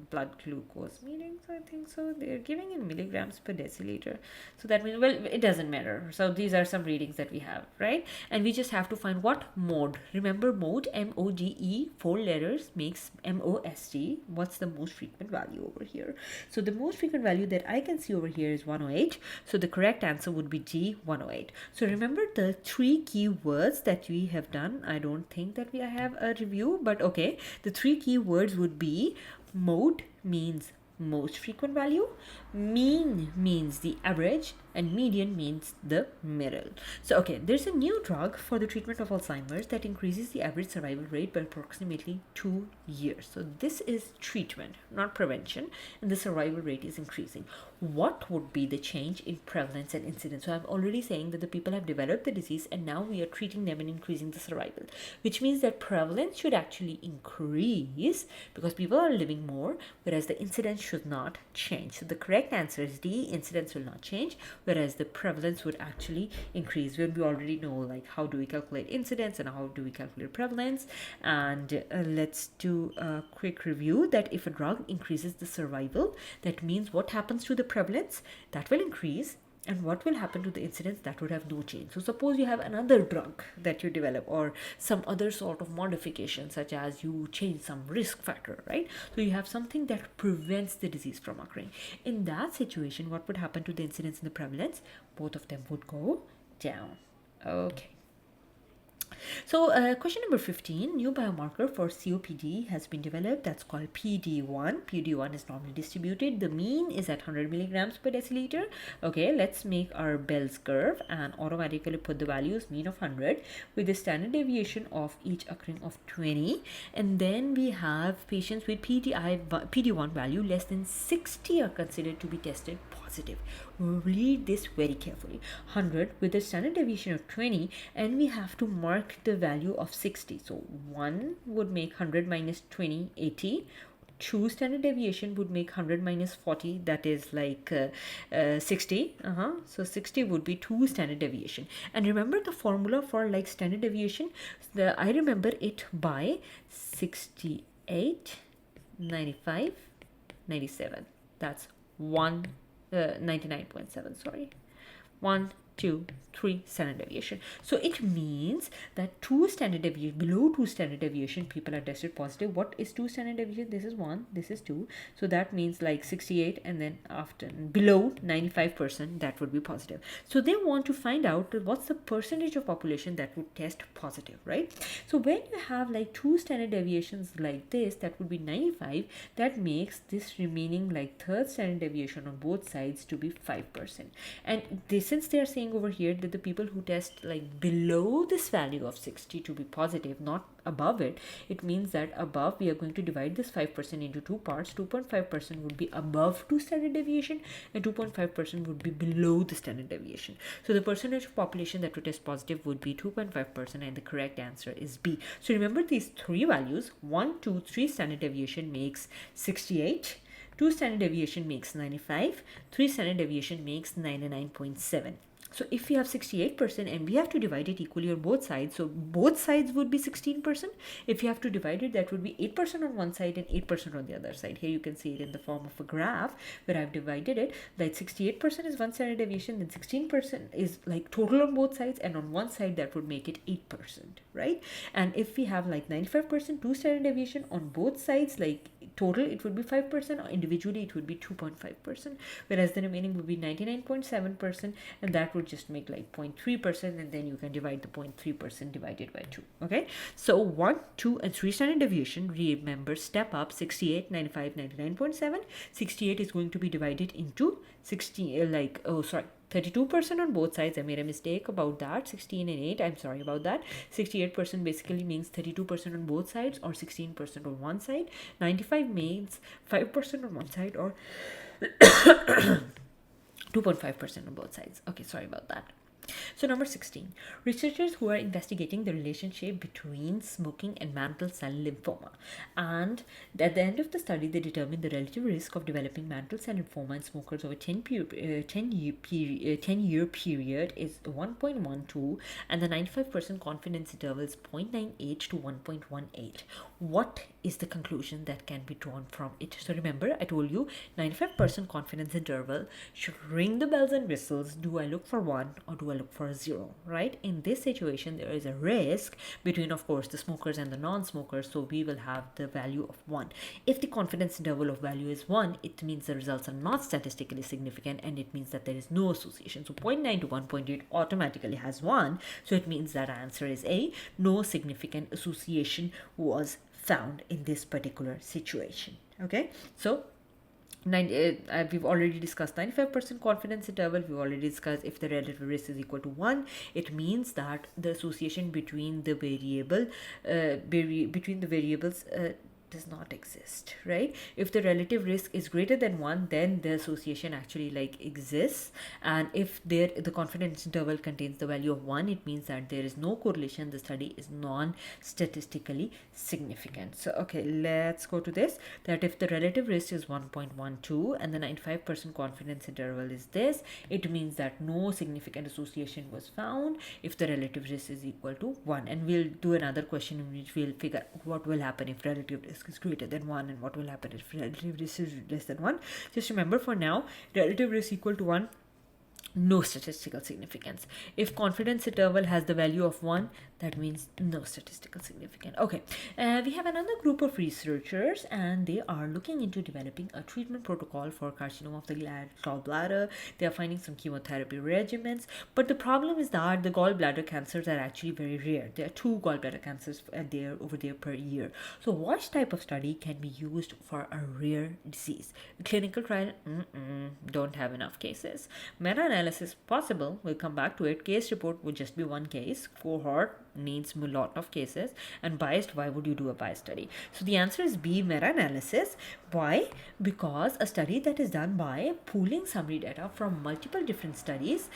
blood glucose readings, I think so. They're giving in milligrams per deciliter. So that means, well, it doesn't matter. So these are some readings that we have, right? And we just have to find what mode. Remember mode, M-O-D-E, 4 letters makes M-O-S-T. What's the most frequent value over here? So the most frequent value that I can see over here is 108. So the correct answer would be G, 108. So remember the 3 keywords that we have done. I don't think that we have a review, but okay. The 3 keywords would be mode means most frequent value, mean means the average, and median means the middle. So okay, there's a new drug for the treatment of Alzheimer's that increases the average survival rate by approximately 2 years. So this is treatment, not prevention, and the survival rate is increasing. What would be the change in prevalence and incidence? So I'm already saying that the people have developed the disease and now we are treating them and increasing the survival, which means that prevalence should actually increase because people are living more, whereas the incidence should not change. So the correct answer is D, incidence will not change, whereas the prevalence would actually increase. When we already know like how do we calculate incidence and how do we calculate prevalence. And let's do a quick review that if a drug increases the survival, that means what happens to the prevalence? That will increase And what will happen to the incidence? That would have no change. So suppose you have another drug that you develop, or some other sort of modification, such as you change some risk factor, right? So you have something that prevents the disease from occurring. In that situation, what would happen to the incidence and the prevalence? Both of them would go down. Okay. So question number 15, new biomarker for COPD has been developed. That's called PD1. PD1 is normally distributed. The mean is at 100 milligrams per deciliter. Okay, let's make our Bell's curve and automatically put the values mean of 100 with the standard deviation of each occurring of 20. And then we have patients with PD1 value less than 60 are considered to be tested positive. Read this very carefully. 100 with a standard deviation of 20, and we have to mark the value of 60. So 1 would make 100 minus 20, 80. 2 standard deviation would make 100 minus 40, that is like 60. So 60 would be 2 standard deviation. And remember the formula for like standard deviation, I remember it by 68, 95, 97. That's 99.7, sorry. 1, 2, 3 standard deviation. So it means that 2 standard deviation, below 2 standard deviation, people are tested positive. What is 2 standard deviation? This is 1, this is 2. So that means like 68, and then after below 95%, that would be positive. So they want to find out what's the percentage of population that would test positive, right? So when you have like 2 standard deviations like this, that would be 95. That makes this remaining like third standard deviation on both sides to be 5%. And since they are saying over here that the people who test like below this value of 60 to be positive, not above it, it means that above we are going to divide this 5% into two parts. 2.5% would be above 2 standard deviation, and 2.5% would be below the standard deviation. So the percentage of population that would test positive would be 2.5%, and the correct answer is B. So remember these three values: 1, 2, 3 standard deviation makes 68. 2 standard deviation makes 95, 3 standard deviation makes 99.7. So if we have 68% and we have to divide it equally on both sides, so both sides would be 16%. If you have to divide it, that would be 8% on one side and 8% on the other side. Here you can see it in the form of a graph where I've divided it. Like 68% is one standard deviation, then 16% is like total on both sides, and on one side that would make it 8%, right? And if we have like 95%, 2 standard deviation on both sides, like total it would be 5%, or individually it would be 2.5%, whereas the remaining would be 99.7%, and that would just make like 0.3%, and then you can divide the 0.3% divided by 2. Okay, so 1, 2 and 3 standard deviation, remember step up: 68, 95, 99.7. 68 is going to be divided into 32% on both sides. I made a mistake about that. 16 and 8, I'm sorry about that. 68% basically means 32% on both sides, or 16% on one side. 95 means 5% on one side, or 2.5% on both sides. Okay, sorry about that. So number 16, researchers who are investigating the relationship between smoking and mantle cell lymphoma, and at the end of the study they determined the relative risk of developing mantle cell lymphoma in smokers over 10-year period is 1.12, and the 95% confidence interval is 0.98 to 1.18. What is the conclusion that can be drawn from it? So remember, I told you 95% confidence interval should ring the bells and whistles. Do I look for 1 or do I look for a 0, right? In this situation, there is a risk between, of course, the smokers and the non-smokers, so we will have the value of 1. If the confidence interval of value is 1, it means the results are not statistically significant, and it means that there is no association. So 0.9 to 1.8 automatically has 1, so it means that our answer is A. No significant association was found in this particular situation. Okay, so we've already discussed 95% confidence interval. We've already discussed if the relative risk is equal to 1, it means that the association between the variables does not exist, right? If the relative risk is greater than 1, then the association actually like exists, and if the confidence interval contains the value of 1, it means that there is no correlation, the study is non-statistically significant. So okay, let's go to this, that if the relative risk is 1.12 and the 95% confidence interval is this, it means that no significant association was found if the relative risk is equal to 1. And we'll do another question in which we'll figure what will happen if relative risk is greater than 1 and what will happen if relative risk is less than 1. Just remember, for now, relative risk equal to 1 no statistical significance. If confidence interval has the value of 1, that means no statistical significance. Okay, we have another group of researchers, and they are looking into developing a treatment protocol for carcinoma of the gallbladder. They are finding some chemotherapy regimens, but the problem is that the gallbladder cancers are actually very rare. There are 2 gallbladder cancers over there per year. So what type of study can be used for a rare disease? A clinical trial? Don't have enough cases. Meta-analysis possible, we'll come back to it. Case report would just be one case. Cohort needs a lot of cases. And biased, why would you do a biased study? So the answer is B, meta-analysis. Why? Because a study that is done by pooling summary data from multiple different studies,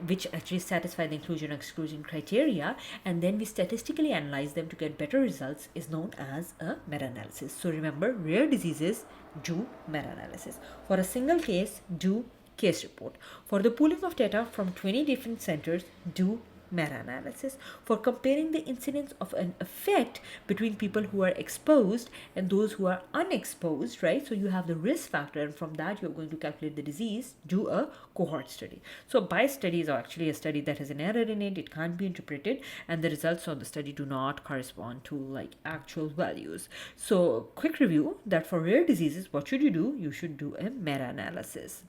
which actually satisfy the inclusion and exclusion criteria, and then we statistically analyze them to get better results, is known as a meta-analysis. So remember, rare diseases, do meta-analysis. For a single case, do case report. For the pooling of data from 20 different centers, do meta-analysis. For comparing the incidence of an effect between people who are exposed and those who are unexposed, right? So you have the risk factor, and from that you're going to calculate the disease, do a cohort study. So bias studies are actually a study that has an error in it. It can't be interpreted, and the results of the study do not correspond to like actual values. So quick review that for rare diseases, what should you do? You should do a meta-analysis.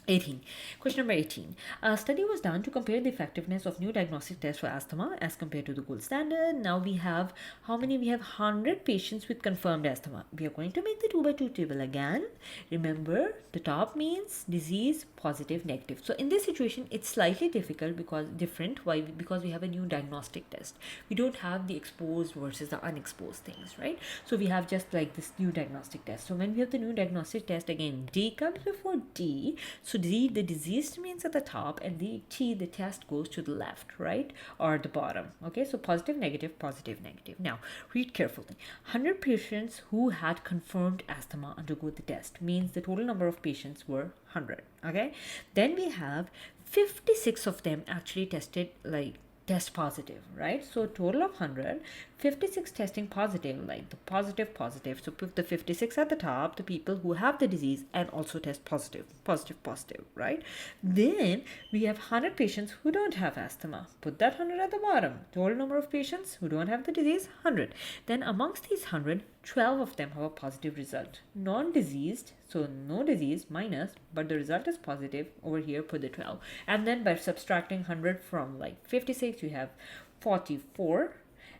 18. Question number 18. A study was done to compare the effectiveness of new diagnostic tests for asthma as compared to the gold standard. Now we have how many? We have 100 patients with confirmed asthma. We are going to make the 2x2 table again. Remember, the top means disease, positive, negative. So in this situation, it's slightly different. Why? Because we have a new diagnostic test. We don't have the exposed versus the unexposed things, right? So we have just like this new diagnostic test. So when we have the new diagnostic test, again, D comes before D. So D, the disease remains at the top, and the T, the test goes to the left, right? Or the bottom. Okay, so positive, negative, positive, negative. Now, read carefully. 100 patients who had confirmed asthma undergo the test, means the total number of patients were 100. Okay, then we have 56 of them actually tested test positive, right? So total of 100, 56 testing positive, like the positive. So put the 56 at the top, the people who have the disease and also test positive, right? Then we have 100 patients who don't have asthma. Put that 100 at the bottom. Total number of patients who don't have the disease, 100. Then amongst these 100, 12 of them have a positive result. Non-diseased, so no disease, minus, but the result is positive. Over here, put the 12. And then by subtracting 100 from like 56, you have 44.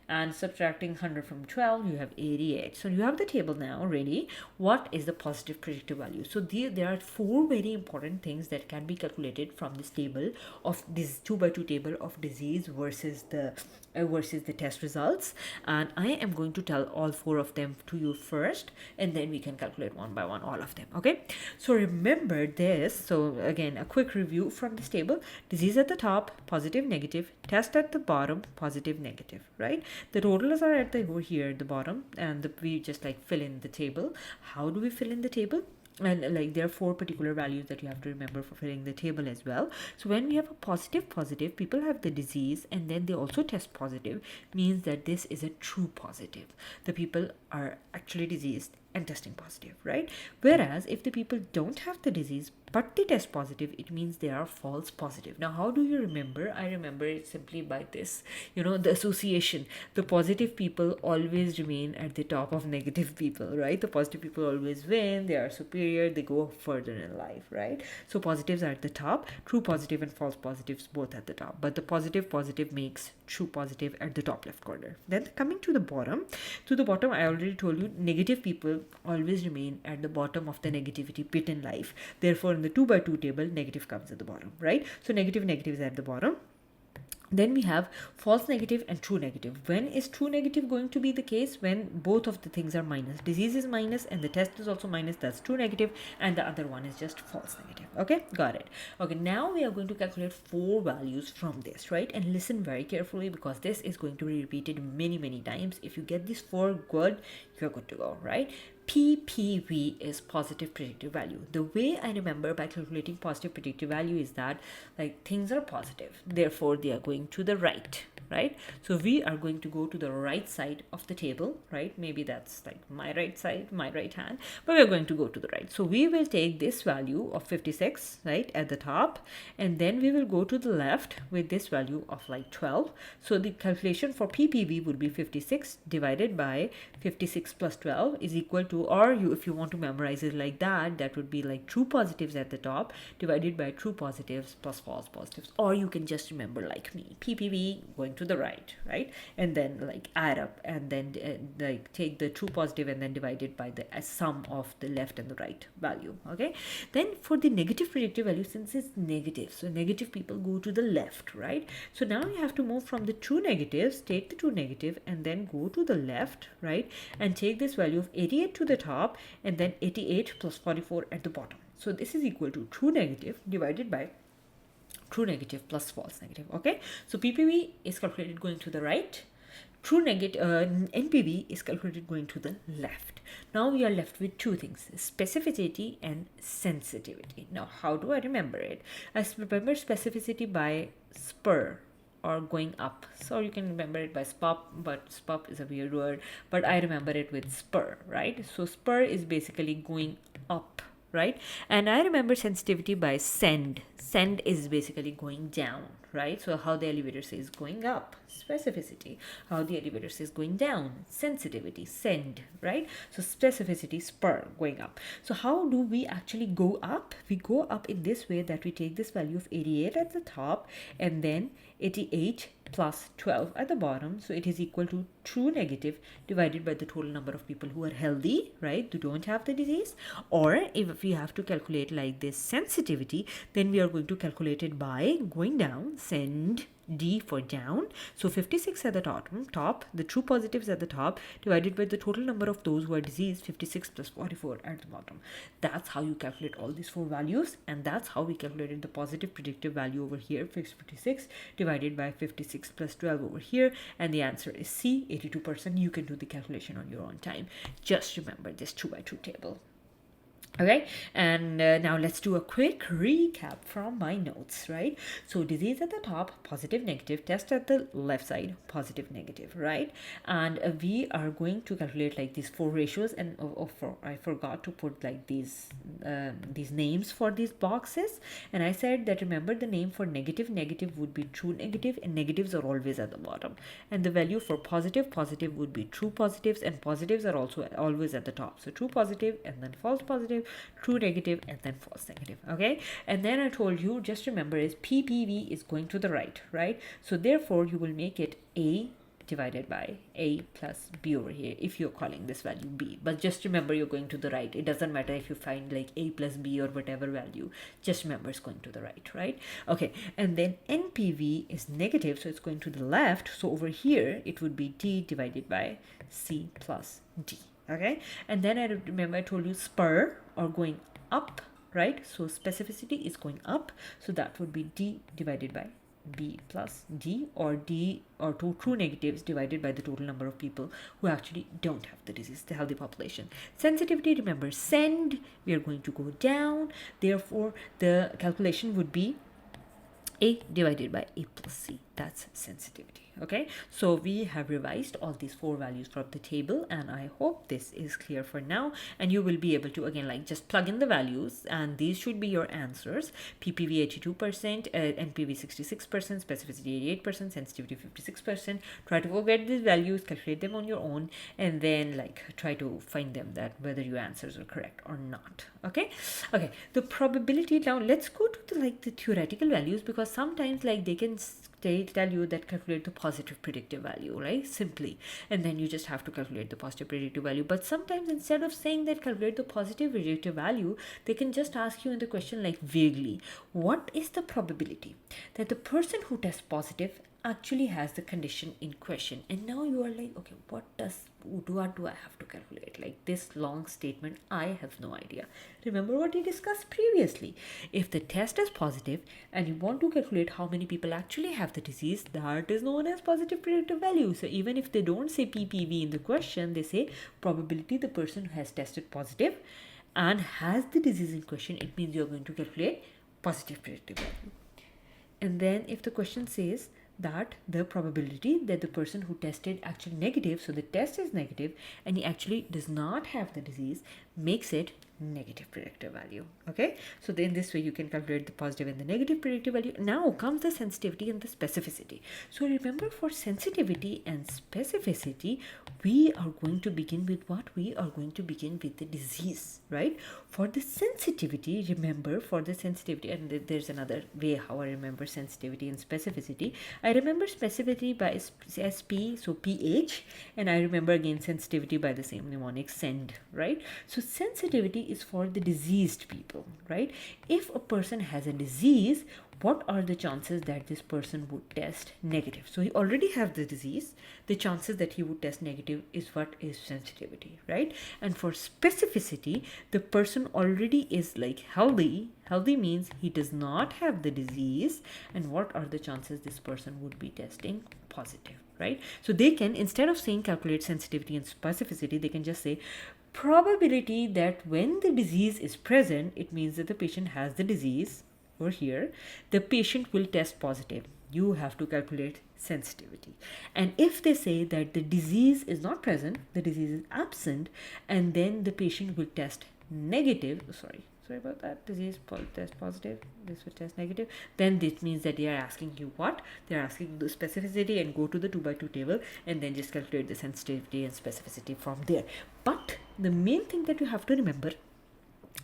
And subtracting 100 from 12, you have 88. So you have the table now ready. What is the positive predictive value? So there are 4 very important things that can be calculated from this table, of this 2x2 table of disease versus the test results. And I am going to tell all 4 of them to you first, and then we can calculate one by one all of them. Okay, so remember this. So again, a quick review from this table: disease at the top, positive, negative; test at the bottom, positive, negative, right? The totals are at over here at the bottom, and we just like fill in the table. How do we fill in the table? And like there are 4 particular values that you have to remember for filling the table as well. So when we have a positive, people have the disease and then they also test positive, means that this is a true positive. The people are actually diseased and testing positive, right? Whereas if the people don't have the disease but they test positive, it means they are false positive. Now, how do you remember? I remember it simply by this, the association. The positive people always remain at the top of negative people, right? The positive people always win, they are superior, they go further in life, right? So positives are at the top, true positive and false positives both at the top, but the positive makes true positive at the top left corner. Then coming to the bottom, I already told you, negative people always remain at the bottom of the negativity pit in life. Therefore, in the 2x2 table, negative comes at the bottom, right? So negative is at the bottom. Then we have false negative and true negative. When is true negative going to be the case? When both of the things are minus. Disease is minus and the test is also minus. That's true negative, and the other one is just false negative. Okay, got it. Okay, now we are going to calculate 4 values from this, right? And listen very carefully, because this is going to be repeated many times. If you get these 4 good, you're good to go, right? PPV is positive predictive value. The way I remember by calculating positive predictive value is that like things are positive, therefore they are going to the right. right? So we are going to go to the right side of the table, right? Maybe that's like my right side, my right hand, but we're going to go to the right. So we will take this value of 56, right, at the top, and then we will go to the left with this value of like 12. So the calculation for PPV would be 56 divided by 56 plus 12 is equal to, or you, if you want to memorize it like that, that would be like true positives at the top divided by true positives plus false positives. Or you can just remember like me, PPV going to the right, right? And then like add up and then like take the true positive and then divide it by the sum of the left and the right value, okay? Then for the negative predictive value, since it's negative, so negative people go to the left, right? So now you have to move from the true negatives, take the true negative and then go to the left, right? And take this value of 88 to the top and then 88 plus 44 at the bottom. So this is equal to true negative divided by true negative plus false negative, okay? So PPV is calculated going to the right, true negative NPV is calculated going to the left. Now we are left with two things, specificity and sensitivity. Now how do I remember it? I remember specificity by spur or going up. So you can remember it by SPUP, but SPUP is a weird word, but I remember it with spur, right? So spur is basically going up, right? And I remember sensitivity by send. Send is basically going down, right? So how the elevator says going up, specificity. How the elevator says going down, sensitivity, send, right? So specificity, spur, going up. So how do we actually go up? We go up in this way, that we take this value of 88 at the top and then 88 plus 12 at the bottom. So it is equal to true negative divided by the total number of people who are healthy, right, who don't have the disease. Or if we have to calculate like this sensitivity, then we are going to calculate it by going down, send, D for down. So 56 at the top, the true positives at the top divided by the total number of those who are diseased, 56 plus 44 at the bottom. That's how you calculate all these four values, and that's how we calculated the positive predictive value over here, 56 divided by 56 plus 12 over here, and the answer is C, 82%. You can do the calculation on your own time. Just remember this 2 by 2 table. Okay, and now let's do a quick recap from my notes, right? So disease at the top, positive, negative, test at the left side, positive, negative, right? And we are going to calculate like these four ratios, and I forgot to put like these names for these boxes, and I said that remember the name for negative would be true negative, and negatives are always at the bottom, and the value for positive would be true positives, and positives are also always at the top. So true positive and then false positive, true negative and then false negative, okay? And then I told you, just remember is PPV is going to the right, right? So therefore you will make it A divided by A plus B over here if you're calling this value B. But just remember you're going to the right. It doesn't matter if you find like A plus B or whatever value. Just remember it's going to the right, right? Okay, and then NPV is negative, so it's going to the left. So over here it would be D divided by C plus D. Okay, and then I remember I told you spur or going up, right? So specificity is going up, so that would be D divided by B plus D, or D or two true negatives divided by the total number of people who actually don't have the disease, the healthy population. Sensitivity, remember send, we are going to go down, therefore the calculation would be A divided by A plus C. That's sensitivity. Okay, so we have revised all these four values from the table, and I hope this is clear for now, and you will be able to again like just plug in the values, and these should be your answers. PPV 82%, NPV 66%, specificity 88%, sensitivity 56%. Try to forget these values, calculate them on your own, and then like try to find them, that whether your answers are correct or not. Okay, the probability. Now let's go to the theoretical values, because sometimes like they can tell you that calculate the positive predictive value, right? Simply, and then you just have to calculate the positive predictive value. But sometimes instead of saying that calculate the positive predictive value, they can just ask you in the question like vaguely, what is the probability that the person who tests positive actually has the condition in question? And now you are like, okay, what do I have to calculate? Like this long statement, I have no idea. Remember what we discussed previously. If the test is positive and you want to calculate how many people actually have the disease, that is known as positive predictive value. So even if they don't say PPV in the question, they say probability the person who has tested positive and has the disease in question, it means you're going to calculate positive predictive value. And then if the question says that the probability that the person who tested actually negative, so the test is negative and he actually does not have the disease, makes it negative predictive value. Okay, so then this way you can calculate the positive and the negative predictive value. Now comes the sensitivity and the specificity. So remember, for sensitivity and specificity, we are going to begin with what? We are going to begin with the disease, right? For the sensitivity, remember, for the sensitivity, and there's another way how I remember sensitivity and specificity. I remember specificity by SP, so pH, and I remember again sensitivity by the same mnemonic, send, right? So sensitivity is for the diseased people, right? If a person has a disease, what are the chances that this person would test negative? So he already have the disease. The chances that he would test negative is what is sensitivity, right? And for specificity, the person already is like healthy. Healthy means he does not have the disease. And what are the chances this person would be testing positive, right? So they can, instead of saying calculate sensitivity and specificity, they can just say probability that when the disease is present, it means that the patient has the disease. Over here, the patient will test positive. You have to calculate sensitivity. And if they say that the disease is not present, the disease is absent, and then the patient will test negative, sorry about that, disease test positive, this will test negative, then this means that they are asking you what? They are asking the specificity, and go to the 2x2 table and then just calculate the sensitivity and specificity from there. But the main thing that you have to remember,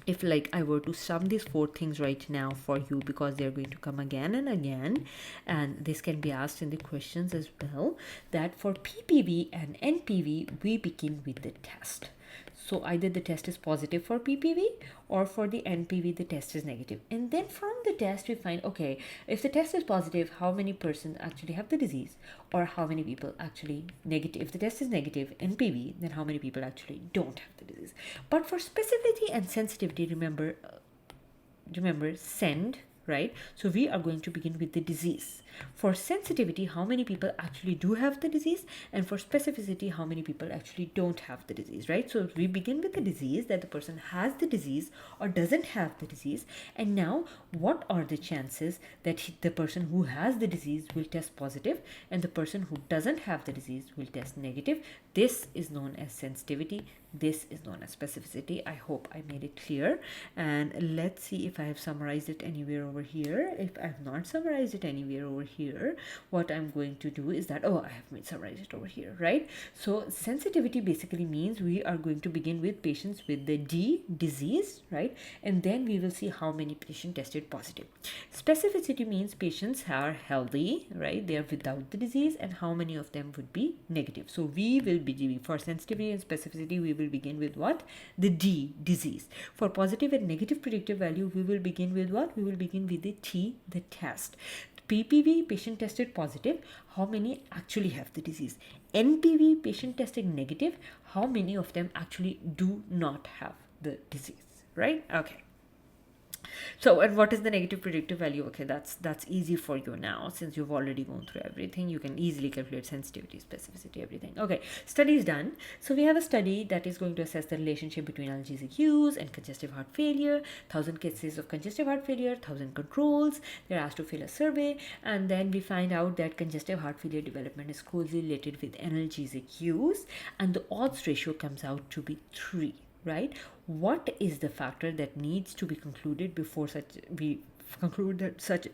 if like I were to sum these 4 things right now for you, because they're going to come again and again, and this can be asked in the questions as well, that for PPV and NPV, we begin with the test. So either the test is positive for PPV, or for the NPV, the test is negative. And then from the test, we find, okay, if the test is positive, how many persons actually have the disease, or how many people actually negative. If the test is negative, NPV, then how many people actually don't have the disease. But for specificity and sensitivity, remember send, right? So we are going to begin with the disease. For sensitivity, how many people actually do have the disease, and for specificity, how many people actually don't have the disease, right? So we begin with the disease, that the person has the disease or doesn't have the disease. And now what are the chances that the person who has the disease will test positive and the person who doesn't have the disease will test negative? This is known as sensitivity. This is known as specificity. I hope I made it clear. And let's see if I have summarized it anywhere over here. If I have not summarized it anywhere over here, what I'm going to do is that, I have summarized it over here, right? So sensitivity basically means we are going to begin with patients with the disease, right? And then we will see how many patients tested positive. Specificity means patients are healthy, right? They are without the disease, and how many of them would be negative. So we will be, for sensitivity and specificity, we will begin with what? The disease. For positive and negative predictive value, we will begin with what? We will begin with the the test. PPV, patient tested positive, how many actually have the disease? NPV, patient tested negative, how many of them actually do not have the disease, right? Okay. So, and what is the negative predictive value? Okay, that's easy for you now, since you've already gone through everything. You can easily calculate sensitivity, specificity, everything. Okay, study is done. So we have a study that is going to assess the relationship between analgesic use and congestive heart failure. 1,000 cases of congestive heart failure, 1,000 controls. They're asked to fill a survey, and then we find out that congestive heart failure development is closely related with analgesic use, and the odds ratio comes out to be 3. Right? What is the factor that needs to be concluded before we conclude that such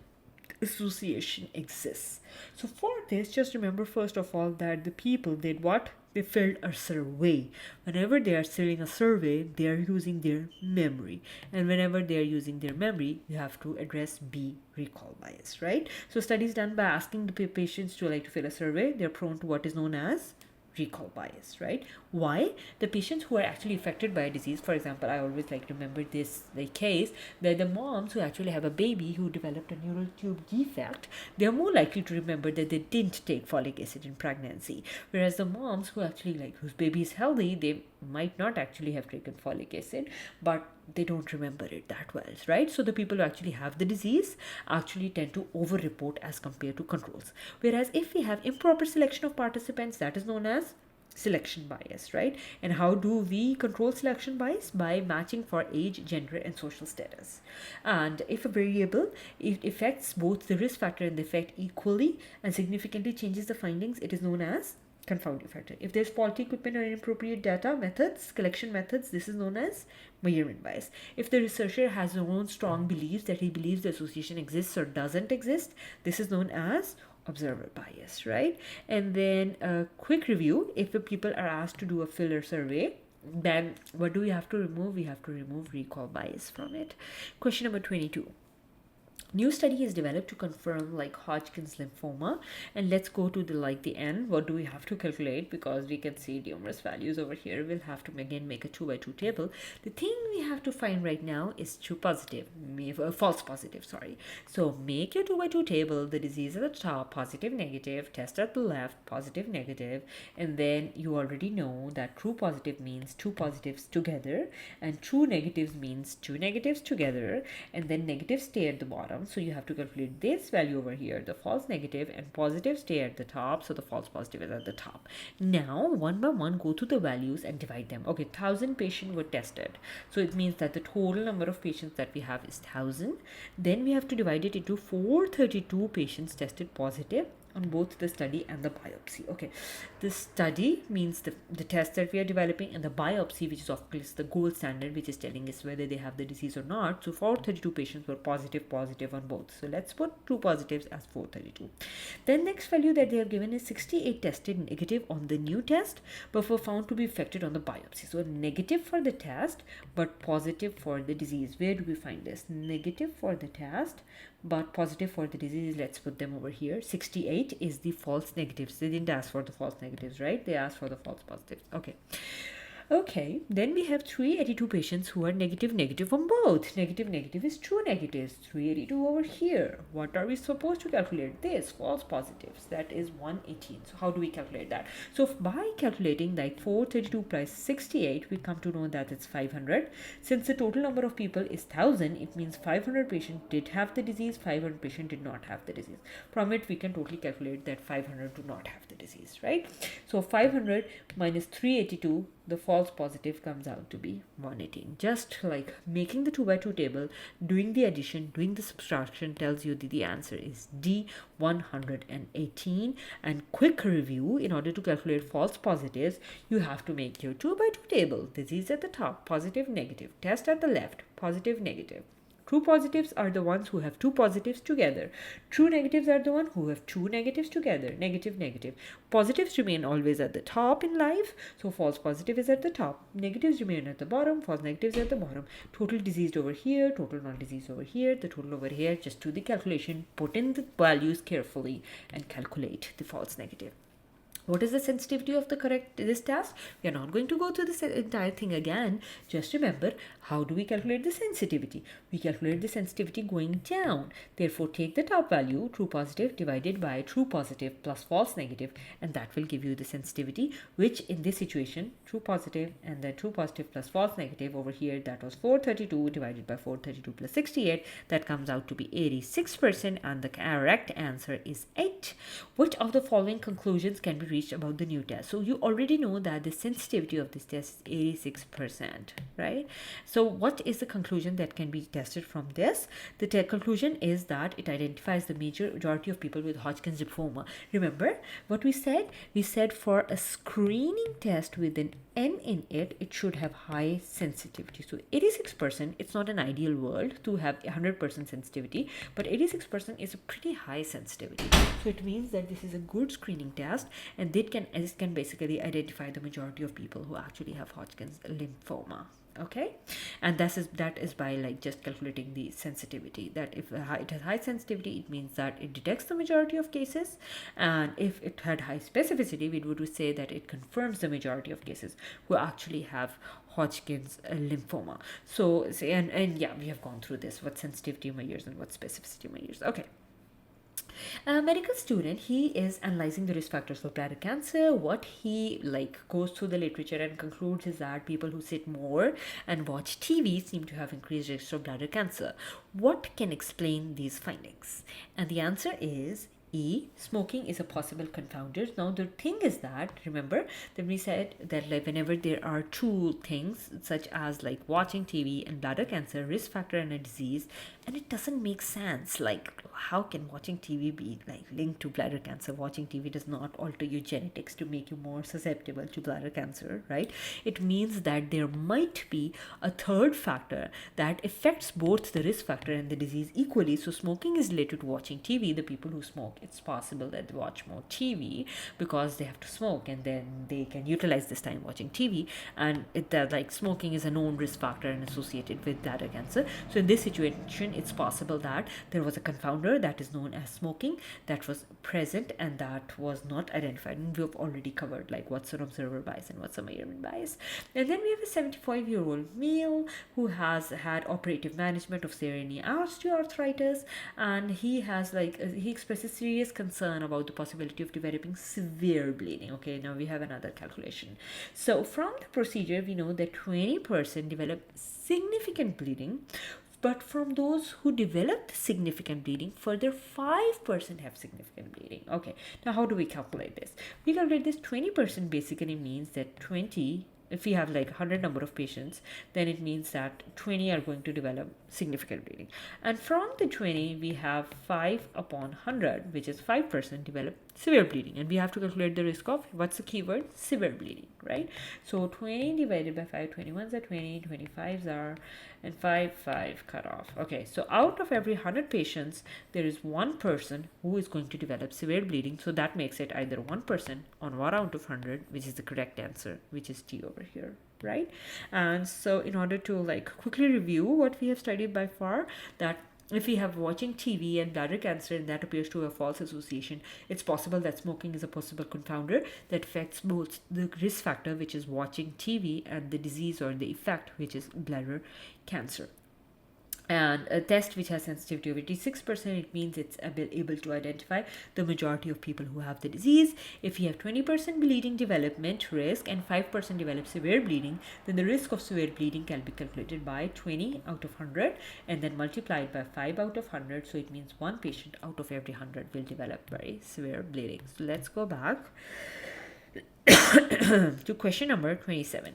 association exists? So for this, just remember first of all that the people did what? They filled a survey. Whenever they are filling a survey, they are using their memory. And whenever they are using their memory, you have to address B, recall bias, right? So studies done by asking the patients to fill a survey, they're prone to what is known as recall bias, right? Why? The patients who are actually affected by a disease, for example, I always remember this case that the moms who actually have a baby who developed a neural tube defect, they are more likely to remember that they didn't take folic acid in pregnancy, whereas the moms who actually whose baby is healthy, they might not actually have taken folic acid, but they don't remember it that well, right? So the people who actually have the disease actually tend to over-report as compared to controls. Whereas if we have improper selection of participants, that is known as selection bias, right? And how do we control selection bias? By matching for age, gender, and social status. And if a variable, it affects both the risk factor and the effect equally and significantly changes the findings, it is known as confounding factor. If there's faulty equipment or inappropriate data methods, collection methods, this is known as measurement bias. If the researcher has their own strong beliefs that he believes the association exists or doesn't exist, this is known as observer bias, right? And then a quick review, if the people are asked to do a filler survey, then what do we have to remove? We have to remove recall bias from it. Question number 22. New study is developed to confirm like Hodgkin's lymphoma, and let's go to the end. What do we have to calculate? Because we can see numerous values over here. We'll have to again make a 2x2 table. The thing we have to find right now is true positive, false positive, sorry. So make your 2x2 table, the disease at the top, positive, negative, test at the left, positive, negative, and then you already know that true positive means two positives together, and true negatives means two negatives together, and then negatives stay at the bottom. So you have to calculate this value over here, the false negative, and positive stay at the top, so the false positive is at the top. Now one by one go to the values and divide them. Okay, 1,000 patients were tested, so it means that the total number of patients that we have is 1,000. Then we have to divide it into 432 patients tested positive on both the study and the biopsy. Okay, the study means the test that we are developing, and the biopsy, which is of course the gold standard, which is telling us whether they have the disease or not. So 432 patients were positive on both. So let's put two positives as 432. Then next value that they have given is 68 tested negative on the new test, but were found to be affected on the biopsy. So negative for the test, but positive for the disease. Where do we find this? Negative for the test, but positive for the disease. Let's put them over here. 68 is the false negatives. They didn't ask for the false negatives, right? They asked for the false positives. Okay, then we have 382 patients who are negative on both. Negative is true negatives. 382 over here. What are we supposed to calculate? This, false positives. That is 118. So how do we calculate that? So by calculating like 432 plus 68, we come to know that it's 500. Since the total number of people is 1,000, it means 500 patients did have the disease, 500 patients did not have the disease. From it, we can totally calculate that 500 do not have the disease, right? So 500 minus 382, the false positive comes out to be 118. Just like making the 2x2 table, doing the addition, doing the subtraction tells you that the answer is D, 118. And quick review, in order to calculate false positives, you have to make your 2x2 table. Disease at the top, positive, negative. Test at the left, positive, negative. True positives are the ones who have two positives together. True negatives are the ones who have two negatives together. Negative. Positives remain always at the top in life, so false positive is at the top. Negatives remain at the bottom, false negatives at the bottom. Total diseased over here, total non-diseased over here, the total over here. Just do the calculation, put in the values carefully, and calculate the false negative. What is the sensitivity of this task? We are not going to go through this entire thing again. Just remember, how do we calculate the sensitivity? We calculate the sensitivity going down. Therefore, take the top value, true positive, divided by true positive plus false negative, and that will give you the sensitivity, which in this situation, true positive and then true positive plus false negative over here, that was 432 divided by 432 plus 68. That comes out to be 86%, and the correct answer is 8. Which of the following conclusions can be reached about the new test? So you already know that the sensitivity of this test is 86%, right? So what is the conclusion that can be tested from this? The conclusion is that it identifies the majority of people with Hodgkin's lymphoma. Remember what we said? We said for a screening test with an N in it, it should have high sensitivity. So 86%, it's not an ideal world to have 100% sensitivity, but 86% is a pretty high sensitivity. So it means that this is a good screening test, and this can basically identify the majority of people who actually have Hodgkin's lymphoma. Okay, and that is by like just calculating the sensitivity, that if it has high sensitivity, it means that it detects the majority of cases, and if it had high specificity, we would say that it confirms the majority of cases who actually have Hodgkin's lymphoma. So and yeah, we have gone through this, what sensitivity measures and what specificity measures. Okay. A medical student, he is analyzing the risk factors for bladder cancer. What he goes through the literature and concludes is that people who sit more and watch TV seem to have increased risk of bladder cancer. What can explain these findings? And the answer is E, smoking is a possible confounder. Now the thing is that, remember that we said that like whenever there are two things such as like watching TV and bladder cancer, risk factor and a disease, and it doesn't make sense. Like how can watching TV be like linked to bladder cancer? Watching TV does not alter your genetics to make you more susceptible to bladder cancer, right? It means that there might be a third factor that affects both the risk factor and the disease equally. So smoking is related to watching TV. The people who smoke, it's possible that they watch more TV because they have to smoke, and then they can utilize this time watching TV. And that like smoking is a known risk factor and associated with bladder cancer. So in this situation, it's possible that there was a confounder that is known as smoking that was present and that was not identified. And we've already covered like what's an observer bias and what's a measurement bias. And then we have a 75-year-old male who has had operative management of severe osteoarthritis, and he has like he expresses serious concern about the possibility of developing severe bleeding. Okay, now we have another calculation. So from the procedure, we know that 20% develop significant bleeding, but from those who develop significant bleeding, further 5% have significant bleeding. Okay, now how do we calculate this? We calculate this 20% basically means that 20, if we have like 100 number of patients, then it means that 20 are going to develop significant bleeding. And from the 20, we have 5 upon 100, which is 5% develop severe bleeding. And we have to calculate the risk of, what's the keyword? Severe bleeding, right? So 20 divided by 5, 21s are 20, 25s are, and 5 cut off. Okay, so out of every 100 patients, there is one person who is going to develop severe bleeding. So that makes it either 1% on 1 out of 100, which is the correct answer, which is T over here, right? And so in order to like quickly review what we have studied by far, that if we have watching TV and bladder cancer and that appears to have false association, it's possible that smoking is a possible confounder that affects both the risk factor, which is watching TV, and the disease or the effect, which is bladder cancer. And a test which has sensitivity of 86%, it means it's able to identify the majority of people who have the disease. If you have 20% bleeding development risk and 5% develop severe bleeding, then the risk of severe bleeding can be calculated by 20 out of 100 and then multiplied by 5 out of 100. So it means one patient out of every 100 will develop very severe bleeding. So let's go back to question number 27.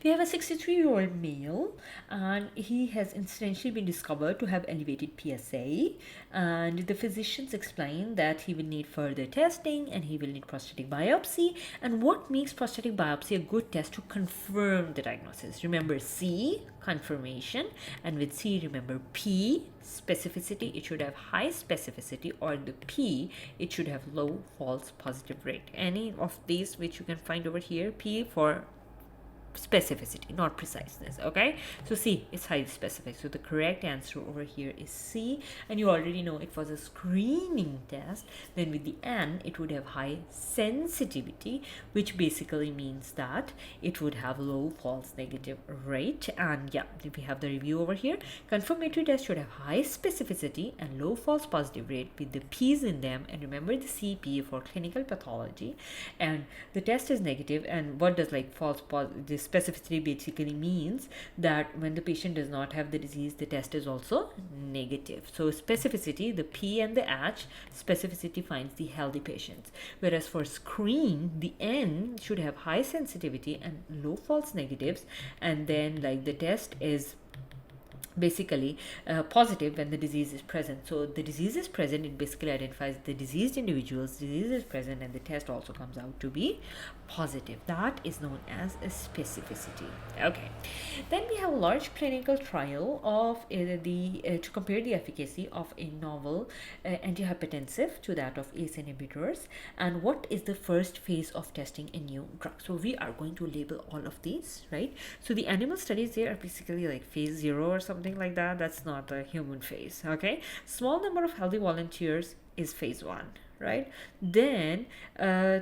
We have a 63-year-old male, and he has incidentally been discovered to have elevated PSA, and the physicians explain that he will need further testing and he will need prostatic biopsy. And what makes prostatic biopsy a good test to confirm the diagnosis? Remember C, confirmation, and with C, remember P, specificity. It should have high specificity, or the P, it should have low false positive rate. Any of these which you can find over here, P for specificity, not preciseness. Okay, so C is highly specific, so the correct answer over here is C. And you already know it was a screening test. Then with the N, it would have high sensitivity, which basically means that it would have low false negative rate. And yeah, we have the review over here. Confirmatory test should have high specificity and low false positive rate with the P's in them. And remember the CP for clinical pathology, and the test is negative. And what does like false positive specificity basically means that when the patient does not have the disease, the test is also negative. So specificity, the P and the H, specificity finds the healthy patients. Whereas for screen, the N should have high sensitivity and low false negatives. And then like the test is basically positive when the disease is present. So the disease is present, it basically identifies the diseased individuals, disease is present, and the test also comes out to be positive. That is known as a specificity. Okay, then we have a large clinical trial of to compare the efficacy of a novel antihypertensive to that of ACE inhibitors. And what is the first phase of testing a new drug? So we are going to label all of these, right? So the animal studies, they are basically like phase 0 or something like that. That's not a human phase. Okay, small number of healthy volunteers is phase 1, right? Then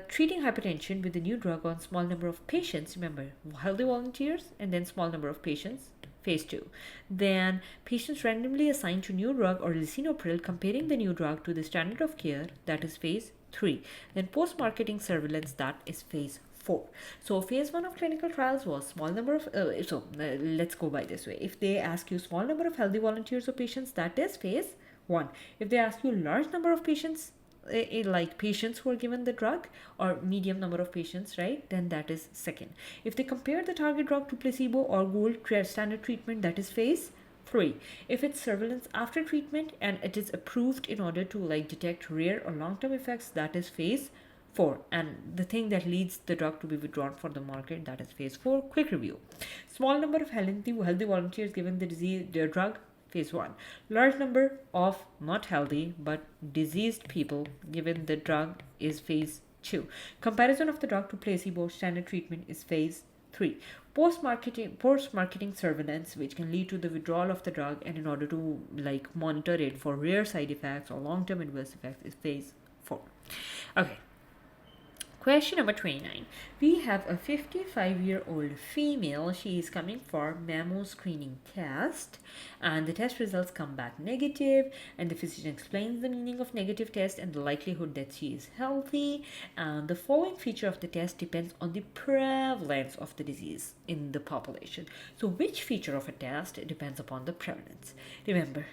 treating hypertension with the new drug on small number of patients. Remember, healthy volunteers and then small number of patients, phase 2. Then patients randomly assigned to new drug or lisinopril, comparing the new drug to the standard of care, that is phase 3. Then post-marketing surveillance, that is phase 4. So phase 1 of clinical trials was small number of let's go by this way. If they ask you small number of healthy volunteers or patients, that is phase 1. If they ask you large number of patients, like patients who are given the drug, or medium number of patients, right, then that is second. If they compare the target drug to placebo or gold standard treatment, that is phase 3. If it's surveillance after treatment and it is approved in order to like detect rare or long-term effects, that is phase 4. And the thing that leads the drug to be withdrawn from the market, that is phase 4. Quick review. Small number of healthy volunteers given the drug, phase 1. Large number of not healthy but diseased people given the drug is phase 2. Comparison of the drug to placebo standard treatment is phase 3. Post-marketing surveillance, which can lead to the withdrawal of the drug, and in order to like monitor it for rare side effects or long-term adverse effects, is phase 4. Okay. Question number 29. We have a 55-year-old female. She is coming for mammo screening test, and the test results come back negative, and the physician explains the meaning of negative test and the likelihood that she is healthy. And the following feature of the test depends on the prevalence of the disease in the population. So which feature of a test depends upon the prevalence? Remember,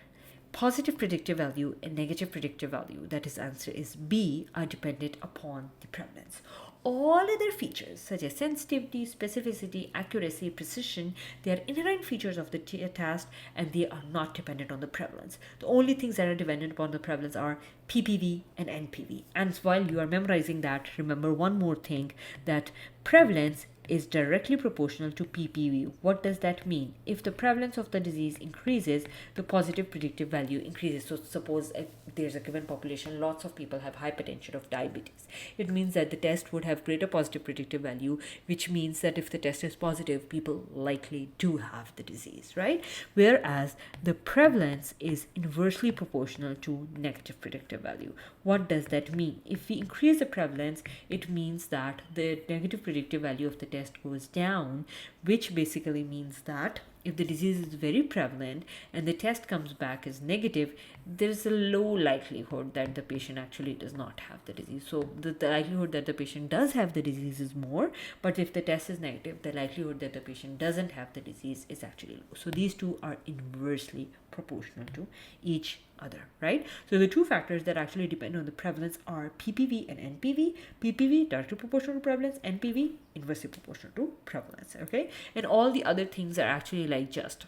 positive predictive value and negative predictive value, that is answer is B, are dependent upon the prevalence. All other features such as sensitivity, specificity, accuracy, precision, they are inherent features of the test and they are not dependent on the prevalence. The only things that are dependent upon the prevalence are PPV and NPV. And while you are memorizing that, remember one more thing, that prevalence is directly proportional to PPV. What does that mean? If the prevalence of the disease increases, the positive predictive value increases. So suppose if there's a given population, lots of people have hypertension or diabetes. It means that the test would have greater positive predictive value, which means that if the test is positive, people likely do have the disease, right? Whereas the prevalence is inversely proportional to negative predictive value. What does that mean? If we increase the prevalence, it means that the negative predictive value of the test goes down, which basically means that if the disease is very prevalent and the test comes back as negative, there's a low likelihood that the patient actually does not have the disease. So the likelihood that the patient does have the disease is more, but if the test is negative, the likelihood that the patient doesn't have the disease is actually low. So these two are inversely proportional to each other, right? So the two factors that actually depend on the prevalence are PPV and NPV. PPV directly proportional to prevalence, NPV inversely proportional to prevalence, okay? And all the other things are actually like just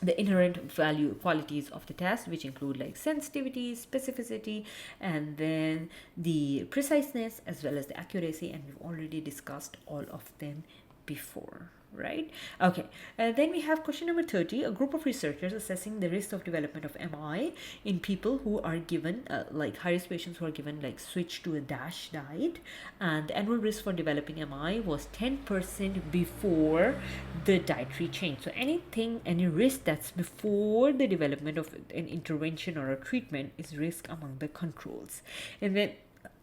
the inherent value qualities of the test, which include like sensitivity, specificity, and then the preciseness as well as the accuracy, and we've already discussed all of them before, right? Okay, then we have question number 30. A group of researchers assessing the risk of development of MI in people who are given like high-risk patients who are given like switch to a DASH diet, and the annual risk for developing MI was 10% before the dietary change. So any risk that's before the development of an intervention or a treatment is risk among the controls. And then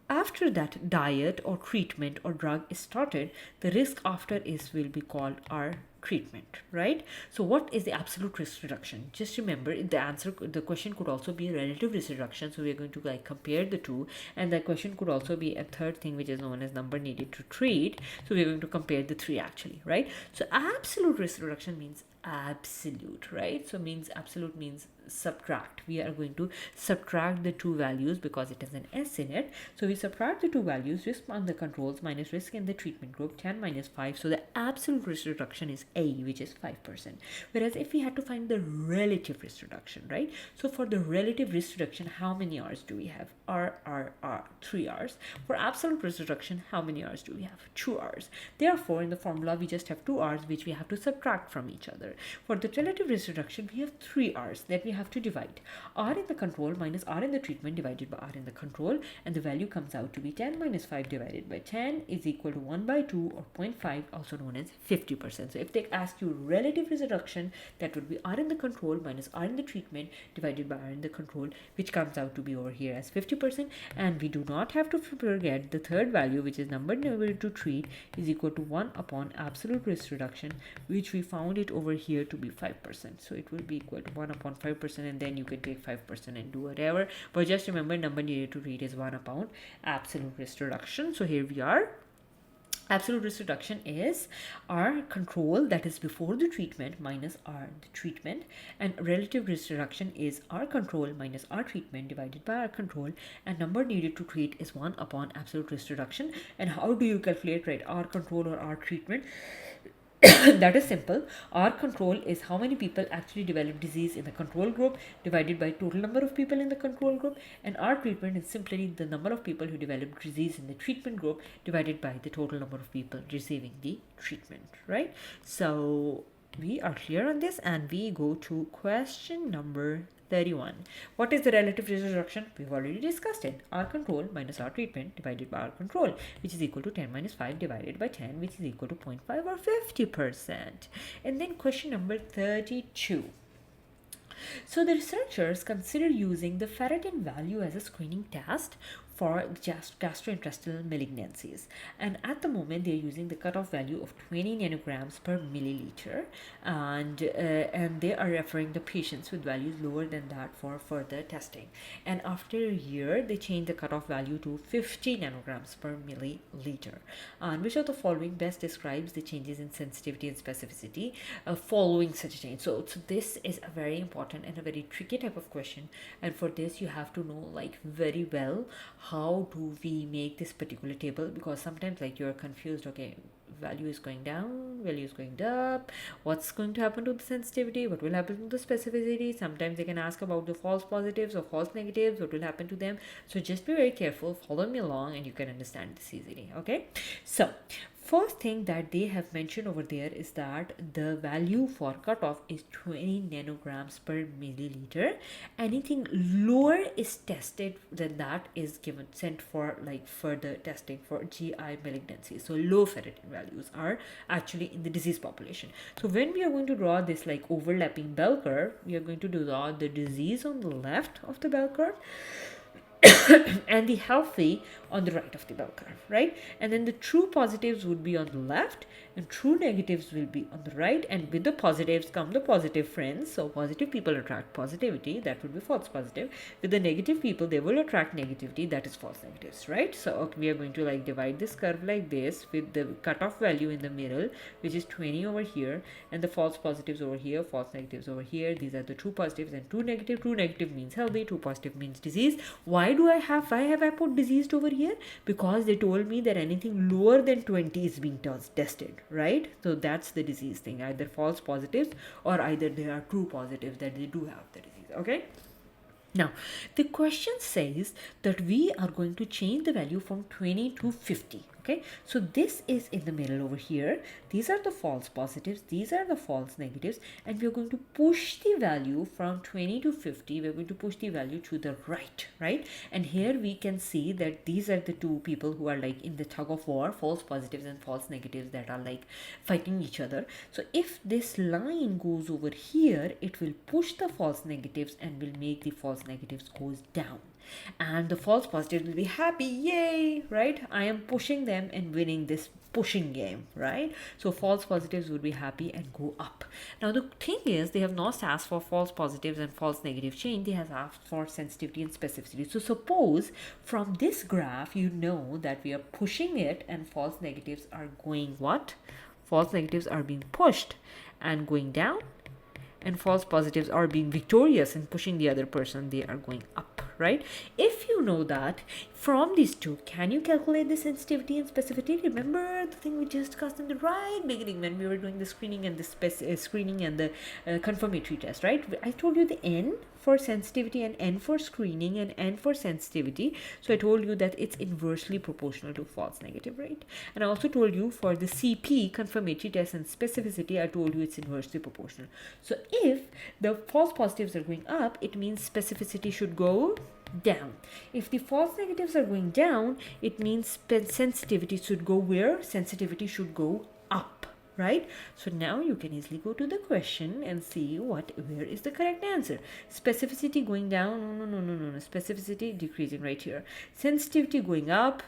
after that diet or treatment or drug is started, the risk after will be called our treatment, right? So what is the absolute risk reduction? Just remember the question could also be relative risk reduction. So we're going to like compare the two, and the question could also be a third thing which is known as number needed to treat. So we're going to compare the three actually, right? So absolute risk reduction means absolute, right? So absolute means subtract. We are going to subtract the two values because it has an S in it. So we subtract the two values, risk on the controls minus risk in the treatment group, 10 minus 5. So the absolute risk reduction is A, which is 5%. Whereas if we had to find the relative risk reduction, right? So for the relative risk reduction, how many R's do we have? R, 3 R's. For absolute risk reduction, how many R's do we have? 2 R's. Therefore, in the formula, we just have 2 R's, which we have to subtract from each other. For the relative risk reduction, we have 3 R's that we have to divide. R in the control minus R in the treatment divided by R in the control, and the value comes out to be 10 minus 5 divided by 10 is equal to 1 by 2 or 0.5, also known as 50%. So if they ask you relative risk reduction, that would be R in the control minus R in the treatment divided by R in the control, which comes out to be over here as 50%. And we do not have to forget the third value, which is number needed to treat is equal to 1 upon absolute risk reduction, which we found it over here to be 5%. So it will be equal to 1 upon 5%, and then you can take 5% and do whatever. But just remember, number needed to treat is 1 upon absolute risk reduction. So here we are. Absolute risk reduction is R control, that is before the treatment, minus R the treatment, and relative risk reduction is R control minus R treatment divided by R control, and number needed to treat is 1 upon absolute risk reduction. And how do you calculate, right, R control or R treatment? That is simple. R control is how many people actually develop disease in the control group divided by total number of people in the control group, and R treatment is simply the number of people who develop disease in the treatment group divided by the total number of people receiving the treatment, right? So we are clear on this, and we go to question number 31. What is the relative risk reduction? We've already discussed it. R control minus R treatment divided by R control, which is equal to 10 minus 5 divided by 10, which is equal to 0.5 or 50%. And then question number 32. So the researchers consider using the ferritin value as a screening test for gastrointestinal malignancies, and at the moment they are using the cutoff value of 20 nanograms per milliliter, and they are referring the patients with values lower than that for further testing. And after a year they change the cutoff value to 50 nanograms per milliliter. And which of the following best describes the changes in sensitivity and specificity following such a change? So this is a very important and a very tricky type of question, and for this you have to know like very well how do we make this particular table, because sometimes like you're confused, okay, value is going down, value is going up, what's going to happen to the sensitivity, what will happen to the specificity. Sometimes they can ask about the false positives or false negatives, what will happen to them. So just be very careful, follow me along, and you can understand this easily. Okay, so first thing that they have mentioned over there is that the value for cutoff is 20 nanograms per milliliter. Anything lower is tested than that is given sent for like further testing for GI malignancy. So low ferritin values are actually in the disease population. So when we are going to draw this like overlapping bell curve, we are going to draw the disease on the left of the bell curve and the healthy on the right of the bell curve, right? And then the true positives would be on the left and true negatives will be on the right, and with the positives come the positive friends. So positive people attract positivity, that would be false positive. With the negative people, they will attract negativity, that is false negatives, right? So okay, we are going to like divide this curve like this with the cutoff value in the middle, which is 20 over here, and the false positives over here, false negatives over here. These are the true positives and true negative. True negative means healthy, true positive means disease. Why have I put diseased over here? Because they told me that anything lower than 20 is being tested, right? So that's the disease thing, either false positives or either they are true positives that they do have the disease. Okay, now the question says that we are going to change the value from 20 to 50. Okay, so this is in the middle over here. These are the false positives, these are the false negatives, and we're going to push the value from 20 to 50. We're going to push the value to the right? And here we can see that these are the two people who are like in the tug of war, false positives and false negatives, that are like fighting each other. So if this line goes over here, it will push the false negatives and will make the false negatives goes down, and the false positives will be happy, yay, right? I am pushing them and winning this pushing game, right? So false positives would be happy and go up. Now the thing is, they have not asked for false positives and false negative change, they have asked for sensitivity and specificity. So suppose from this graph you know that we are pushing it and false negatives are going what? False negatives are being pushed and going down, and false positives are being victorious and pushing the other person, they are going up, right? If you know that from these two, can you calculate the sensitivity and specificity? Remember the thing we just discussed in the right beginning when we were doing the screening and the confirmatory test, right? I told you the N for sensitivity and N for screening and N for sensitivity. So I told you that it's inversely proportional to false negative, right? And I also told you for the CP, confirmatory test, and specificity, I told you it's inversely proportional. So if the false positives are going up, it means specificity should go down. If the false negatives are going down, it means sensitivity should go where? Sensitivity should go up, right? So now you can easily go to the question and see where is the correct answer. Specificity going down, no, specificity decreasing right here. Sensitivity going up,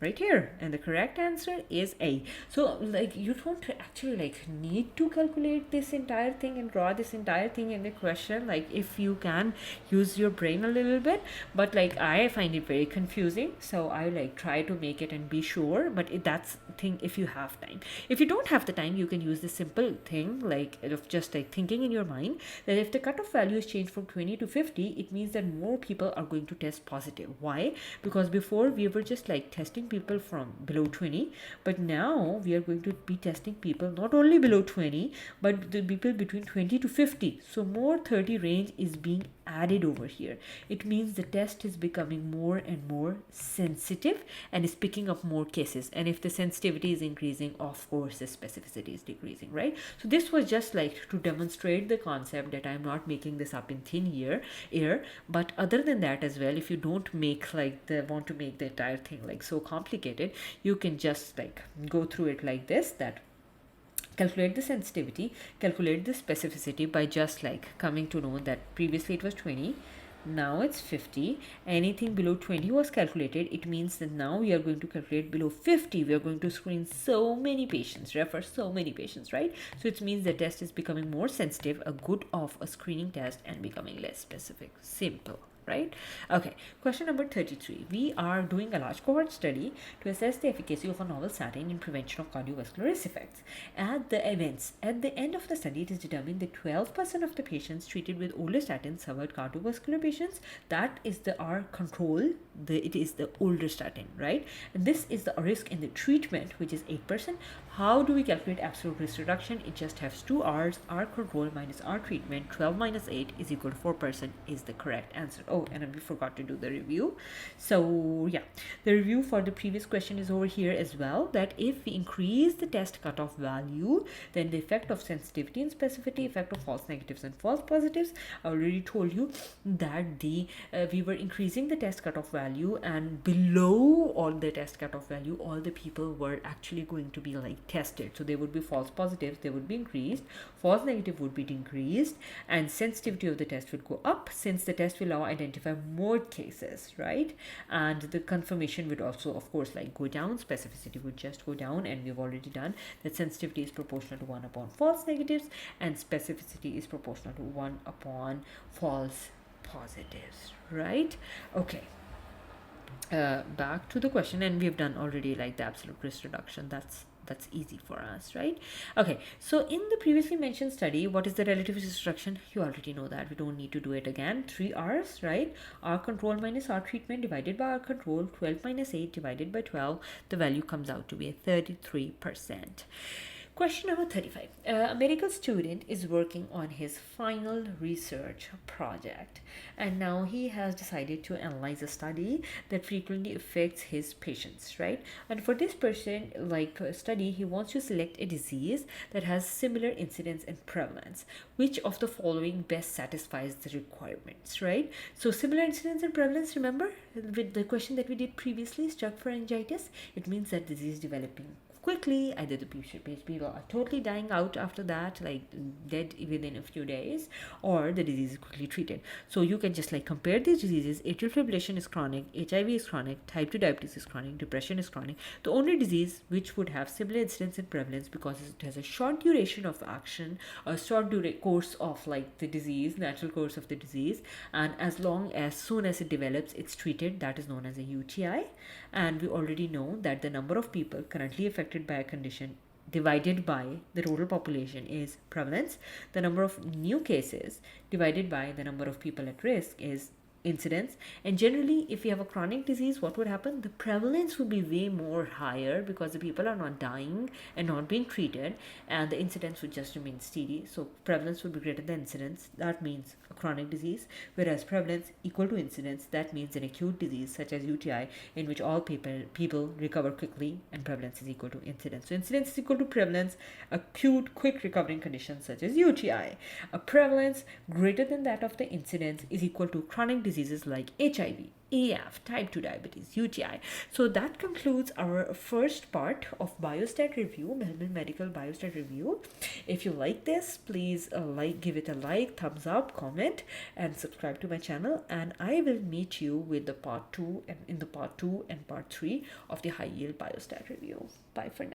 right here, and the correct answer is A. So like you don't actually like need to calculate this entire thing and draw this entire thing in the question, like if you can use your brain a little bit, but like I find it very confusing, so I like try to make it and be sure, but that's thing if you have time. If you don't have the time, you can use this simple thing like of just like thinking in your mind that if the cutoff value is changed from 20 to 50, it means that more people are going to test positive. Why? Because before we were just like testing people from below 20, but now we are going to be testing people not only below 20 but the people between 20 to 50. So more 30 range is being added over here. It means the test is becoming more and more sensitive and is picking up more cases, and if the sensitivity is increasing, of course the specificity is decreasing, right? So this was just like to demonstrate the concept that I'm not making this up in thin air. But other than that as well, if you don't make like the want to make the entire thing like so complicated, you can just like go through it like this, that calculate the sensitivity, calculate the specificity by just like coming to know that previously it was 20, now it's 50. Anything below 20 was calculated. It means that now we are going to calculate below 50. We are going to screen so many patients, refer so many patients, right? So it means the test is becoming more sensitive, a good of a screening test, and becoming less specific. Simple, right? Okay, question number 33. We are doing a large cohort study to assess the efficacy of a novel statin in prevention of cardiovascular risk effects. At the end of the study, it is determined that 12% of the patients treated with older statins suffered cardiovascular patients. That is the our control. It is the older statin, right? And this is the risk in the treatment, which is 8%. How do we calculate absolute risk reduction? It just has two R's, R control minus R treatment. 12 minus 8 is equal to 4% is the correct answer. Oh, and we forgot to do the review. So yeah, the review for the previous question is over here as well, that if we increase the test cutoff value, then the effect of sensitivity and specificity, effect of false negatives and false positives. I already told you that we were increasing the test cutoff value, and below all the test cutoff value, all the people were actually going to be like tested. So they would be false positives, they would be increased, false negative would be decreased, and sensitivity of the test would go up, since the test will now identify more cases, right? And the confirmation would also of course like go down, specificity would just go down, and we've already done that sensitivity is proportional to 1 upon false negatives and specificity is proportional to 1 upon false positives, right? Okay, back to the question, and we've done already like the absolute risk reduction. That's easy for us, right? Okay, so in the previously mentioned study, what is the relative risk reduction? You already know that, we don't need to do it again. 3 R's, right? R control minus R treatment divided by R control. 12 minus 8 divided by 12, the value comes out to be 33%. Question number 35. A medical student is working on his final research project, and now he has decided to analyze a study that frequently affects his patients, right? And for this person, like study, he wants to select a disease that has similar incidence and prevalence. Which of the following best satisfies the requirements, right? So similar incidence and prevalence, remember with the question that we did previously, struck pharyngitis, it means that disease developing quickly, either the people are totally dying out after that, like dead within a few days, or the disease is quickly treated. So you can just like compare these diseases. Atrial fibrillation is chronic, HIV is chronic, type 2 diabetes is chronic, depression is chronic. The only disease which would have similar incidence and prevalence, because it has a short duration of action, a short course of like the disease, natural course of the disease, and as soon as it develops, it's treated, that is known as a UTI. And we already know that the number of people currently affected by a condition divided by the total population is prevalence. The number of new cases divided by the number of people at risk is incidence. And generally, if you have a chronic disease, what would happen? The prevalence would be way more higher because the people are not dying and not being treated, and the incidence would just remain steady. So prevalence would be greater than incidence. That means a chronic disease, whereas prevalence equal to incidence, that means an acute disease such as UTI, in which all people recover quickly, and prevalence is equal to incidence. So incidence is equal to prevalence. Acute quick recovering conditions such as UTI. A prevalence greater than that of the incidence is equal to chronic disease diseases like HIV, AF, type 2 diabetes, UTI. So that concludes our first part of Biostat review, Mehlman Medical Biostat review. If you like this, please give it a like, thumbs up, comment, and subscribe to my channel. And I will meet you with the part 2 and part 3 of the high yield Biostat review. Bye for now.